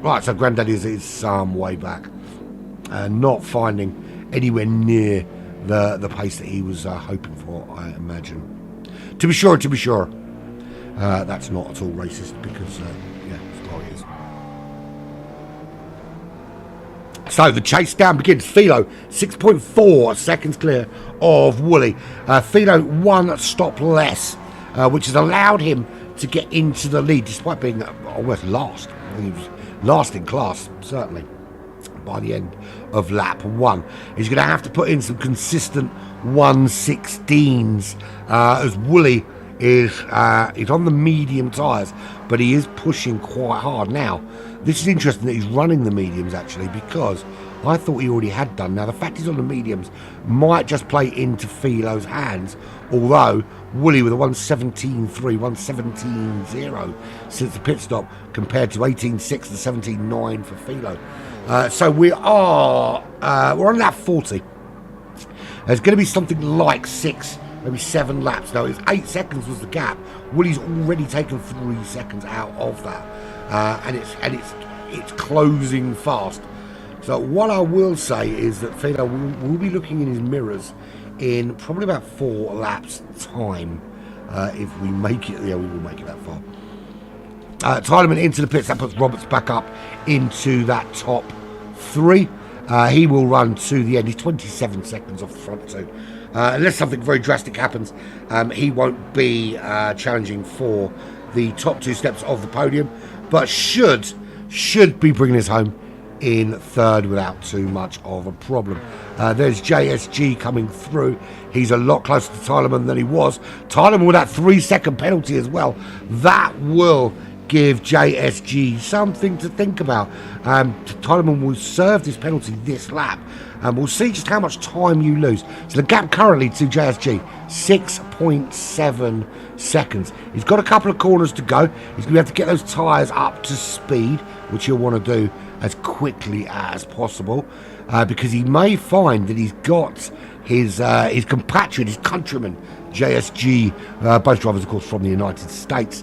Right, so Grandad is some way back. Not finding anywhere near the pace that he was hoping for, I imagine. To be sure, that's not at all racist because, yeah, that's what it is. So the chase down begins. Philo, 6.4 seconds clear of Wooly. Philo, 1 stop less, which has allowed him to get into the lead despite being almost last. He was last in class, certainly, by the end of lap 1. He's going to have to put in some consistent 116s as Wooly is on the medium tyres, but he is pushing quite hard. Now, this is interesting that he's running the mediums actually, because I thought he already had done. Now, the fact he's on the mediums might just play into Philo's hands, although Wooly with a 117.3, 117.0 since the pit stop compared to 18.6 and 17.9 for Philo. So we're on lap 40. There's going to be something like 6, maybe 7 laps. Now, it was 8 seconds was the gap. Wooly's already taken 3 seconds out of that, and it's closing fast. So what I will say is that Philo will be looking in his mirrors in probably about 4 laps time, if we make it. Yeah, we will make it that far. Tylerman into the pits. That puts Roberts back up into that top 3. He will run to the end. He's 27 seconds off the front two. Unless something very drastic happens, he won't be challenging for the top two steps of the podium, but should be bringing us home in third without too much of a problem. There's JSG coming through. He's a lot closer to Tylerman than he was. Tylerman with that 3-second penalty as well. That will give JSG something to think about. Tylerman will serve this penalty this lap, and we'll see just how much time you lose. So the gap currently to JSG, 6.7 seconds. He's got a couple of corners to go. He's going to have to get those tyres up to speed, which he'll want to do as quickly as possible, because he may find that he's got his compatriot, his countryman, JSG, both drivers, of course, from the United States.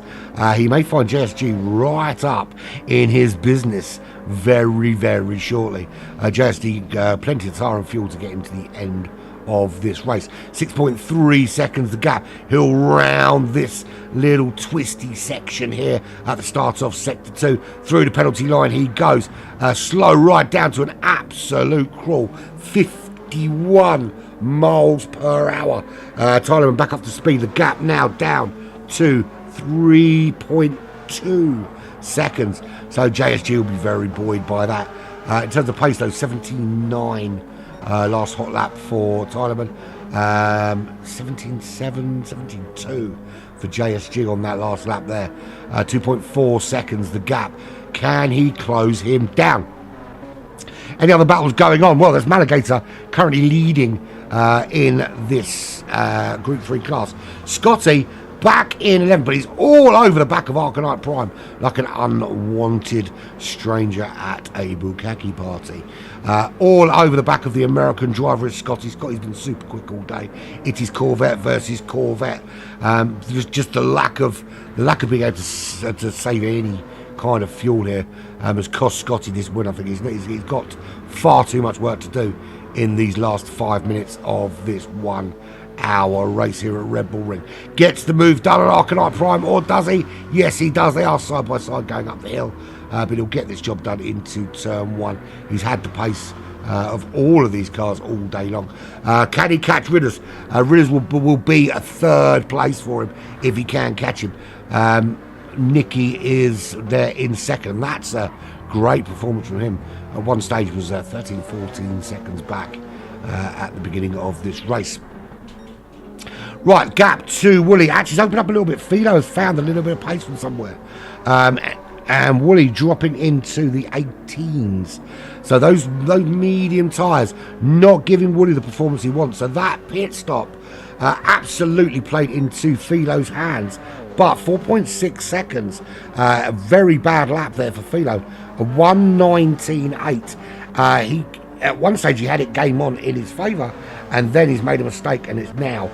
He may find JSG right up in his business very, very shortly. JSG, plenty of tyre and fuel to get him to the end of this race. 6.3 seconds the gap. He'll round this little twisty section here at the start of sector 2. Through the penalty line he goes. Slow right down to an absolute crawl. 51 miles per hour. Tylerman back up to speed. The gap now down to 3.2 seconds. So JSG will be very buoyed by that. In terms of pace though, 79 last hot lap for Tylerman. 17.7, 17.2 for JSG on that last lap there. 2.4 seconds the gap. Can he close him down? Any other battles going on? Well, there's Maligator currently leading in this Group 3 class. Scotty back in 11, but he's all over the back of Arcanite Prime like an unwanted stranger at a bukkake party. All over the back of the American driver is Scotty. Scotty's been super quick all day. It is Corvette versus Corvette. Just the lack of being able to save any kind of fuel here has cost Scotty this win. I think he's got far too much work to do in these last 5 minutes of this 1 hour race here at Red Bull Ring. Gets the move done on Arcanite Prime, or does he? Yes, he does. They are side by side going up the hill, but he'll get this job done into turn 1. He's had the pace of all of these cars all day long. Can he catch Ridders? Ridders will be a third place for him if he can catch him. Nicky is there in second. That's a great performance from him. At one stage was 13-14 seconds back at the beginning of this race. Right, gap to Wooly. Actually, it's opened up a little bit. Philo has found a little bit of pace from somewhere. And Wooly dropping into the 18s. So those medium tyres not giving Wooly the performance he wants. So that pit stop absolutely played into Philo's hands. But 4.6 seconds, a very bad lap there for Philo. A 1:19.8. At one stage he had it game on in his favour, and then he's made a mistake, and it's now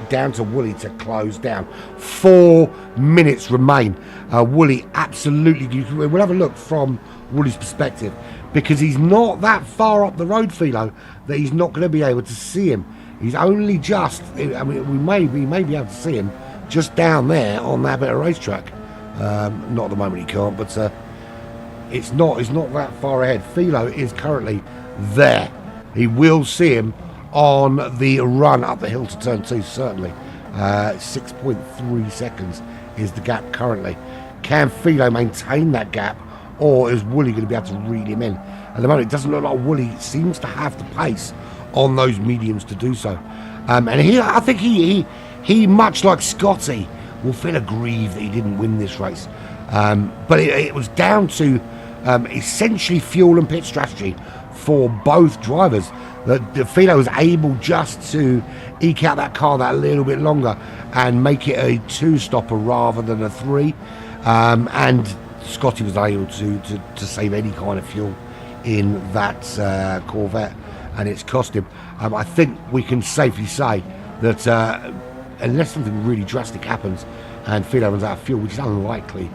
down to Wooly to close down. 4 minutes remain. Wooly absolutely, we'll have a look from Wooly's perspective, because he's not that far up the road, Philo, that he's not going to be able to see him. He's only just, I mean, we may be able to see him just down there on that bit of racetrack. Not at the moment he can't, but it's not that far ahead. Philo is currently there. He will see him on the run up the hill to turn 2, certainly. 6.3 seconds is the gap currently. Can Philo maintain that gap, or is Wooly going to be able to read him in? At the moment, it doesn't look like Wooly seems to have the pace on those mediums to do so. And I think he much like Scotty, will feel aggrieved that he didn't win this race. But it was down to essentially fuel and pit strategy for both drivers. That Philo was able just to eke out that car that little bit longer and make it a 2-stopper rather than a 3. And Scotty was able to save any kind of fuel in that Corvette, and it's cost him. I think we can safely say that unless something really drastic happens and Philo runs out of fuel, which is unlikely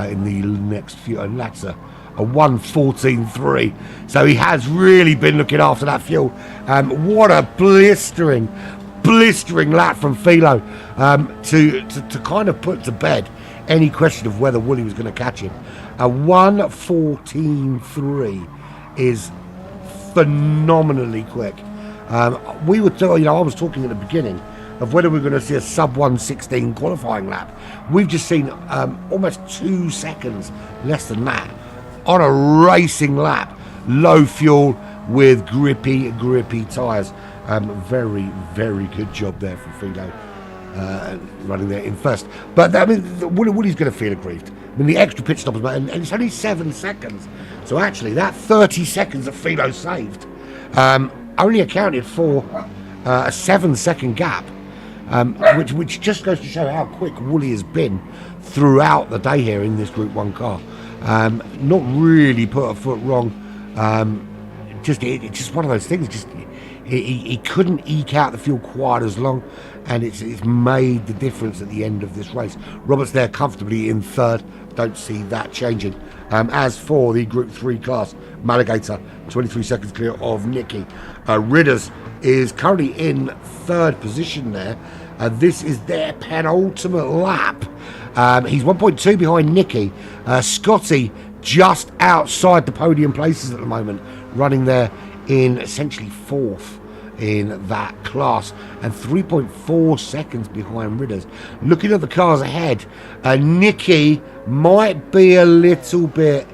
in the next few, and that's a 1:14.3. So he has really been looking after that fuel. What a blistering lap from Philo to kind of put to bed any question of whether Wooly was going to catch him. A 1:14.3 is phenomenally quick. We were, I was talking at the beginning of whether we're going to see a sub 1:16 qualifying lap. We've just seen almost 2 seconds less than that on a racing lap. Low fuel with grippy tyres. Very, very good job there from Philo running there in first. But I mean, Woody's going to feel aggrieved. I mean, the extra pit stop is, and it's only 7 seconds. So actually, that 30 seconds that Philo saved only accounted for a 7-second gap, which just goes to show how quick Wooly has been throughout the day here in this Group 1 car. Not really put a foot wrong. It's just one of those things. Just he couldn't eke out the fuel quite as long, and it's made the difference at the end of this race. Roberts there comfortably in third. Don't see that changing. As for the Group 3 class, Malagator 23 seconds clear of Nicky. Ridders is currently in third position there. This is their penultimate lap. He's 1.2 behind Nicky. Scotty just outside the podium places at the moment, running there in essentially fourth in that class, and 3.4 seconds behind Ridders. Looking at the cars ahead, Nicky might be a little bit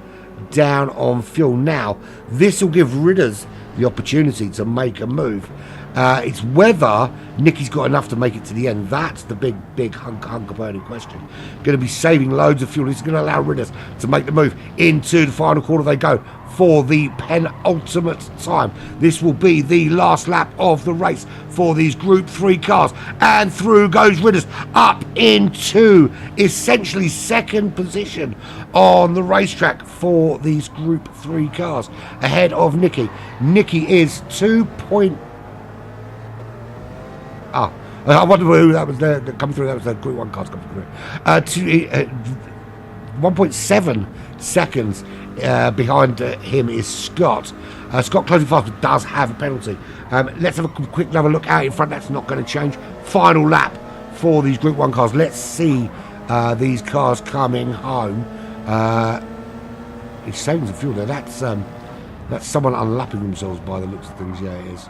down on fuel now. This will give Ridders the opportunity to make a move. It's whether Nicky's got enough to make it to the end. That's the big hunk of burning question. Going to be saving loads of fuel. It's going to allow Ridders to make the move into the final quarter. They go for the penultimate time. This will be the last lap of the race for these Group 3 cars. And through goes Ridders up into essentially second position on the racetrack for these Group 3 cars. Ahead of Nicky. Nicky is 2. I wonder who that was there coming through. That was the Group 1 cars coming through. 1.7 seconds behind him is Scott. Scott closing fast, but does have a penalty. Let's have a quick another look out in front. That's not going to change. Final lap for these Group 1 cars. Let's see these cars coming home. He's saving some fuel there. That's someone unlapping themselves by the looks of things. Yeah, it is.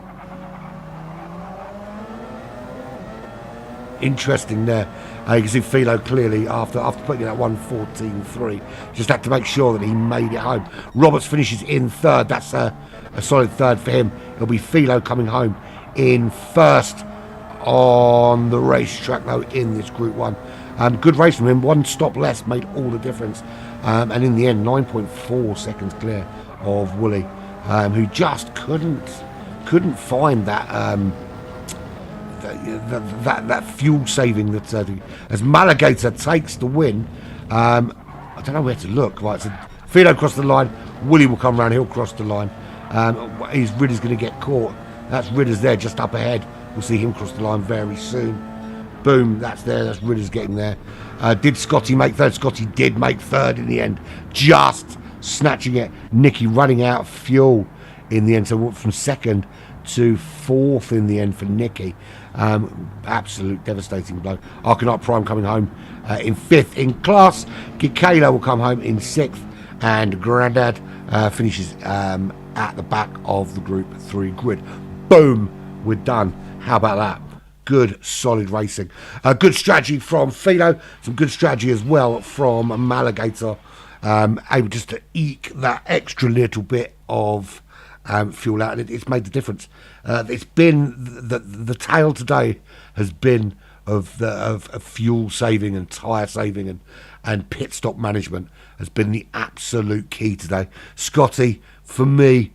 Interesting there. You can see Philo clearly after putting in that 1:14.3, just had to make sure that he made it home. Roberts finishes in third. That's a solid third for him. It'll be Philo coming home in first on the racetrack though in this Group 1. Good race from him. 1 stop less made all the difference. And in the end, 9.4 seconds clear of Wooly, who just couldn't find that. That fuel saving that as Malagator takes the win. I don't know where to look. Right, so Philo across the line. Wooly will come round. He'll cross the line. Is Ridders going to get caught? That's Ridders there, just up ahead. We'll see him cross the line very soon. Boom, that's there. That's Ridders getting there. Did Scotty make third? Scotty did make third in the end, just snatching it. Nicky running out of fuel in the end, so from second to fourth in the end for Nicky. Absolute devastating blow. Arcanite Prime coming home in fifth in class. Kikela will come home in sixth, and Grandad finishes at the back of the Group 3 grid. Boom, we're done. How about that? Good, solid racing. Good strategy from Philo. Some good strategy as well from Malagator. Able just to eke that extra little bit of fuel out, and it's made the difference. It's been the tale today has been of fuel saving and tyre saving and pit stop management has been the absolute key today. Scotty, for me,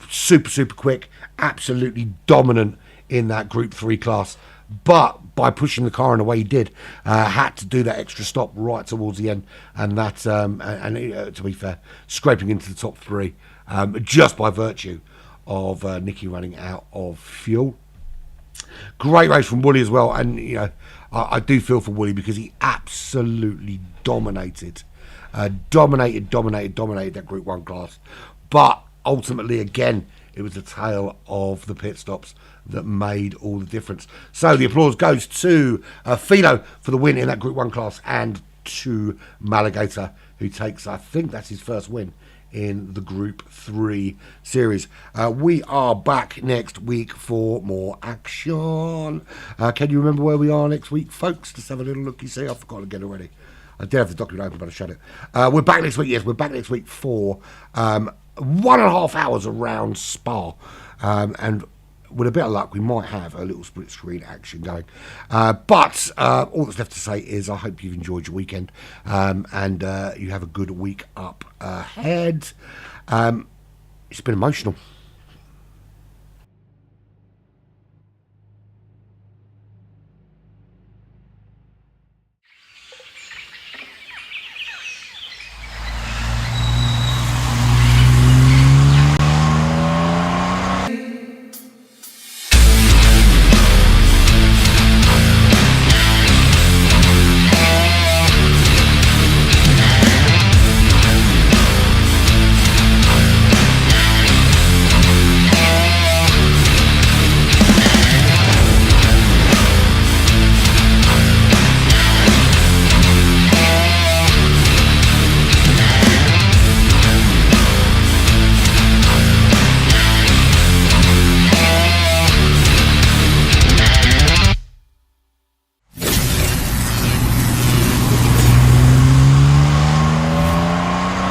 super quick, absolutely dominant in that Group 3 class, but by pushing the car in the way he did, had to do that extra stop right towards the end, and that to be fair, scraping into the top 3 just by virtue of Nicky running out of fuel. Great race from Wooly as well, and I do feel for Wooly because he absolutely dominated that Group 1 class, but ultimately again it was the tail of the pit stops that made all the difference. So the applause goes to Philo for the win in that Group 1 class, and to Malagator, who takes, I think that's his first win in the Group 3 series. We are back next week for more action. Can you remember where we are next week, folks? Let's have a little look. You see, I've forgotten again already. I did have the document open, but I shut it. We're back next week. Yes, we're back next week for 1.5 hours around Spa. And with a bit of luck, we might have a little split screen action going. But all that's left to say is I hope you've enjoyed your weekend and you have a good week up ahead. It's been emotional.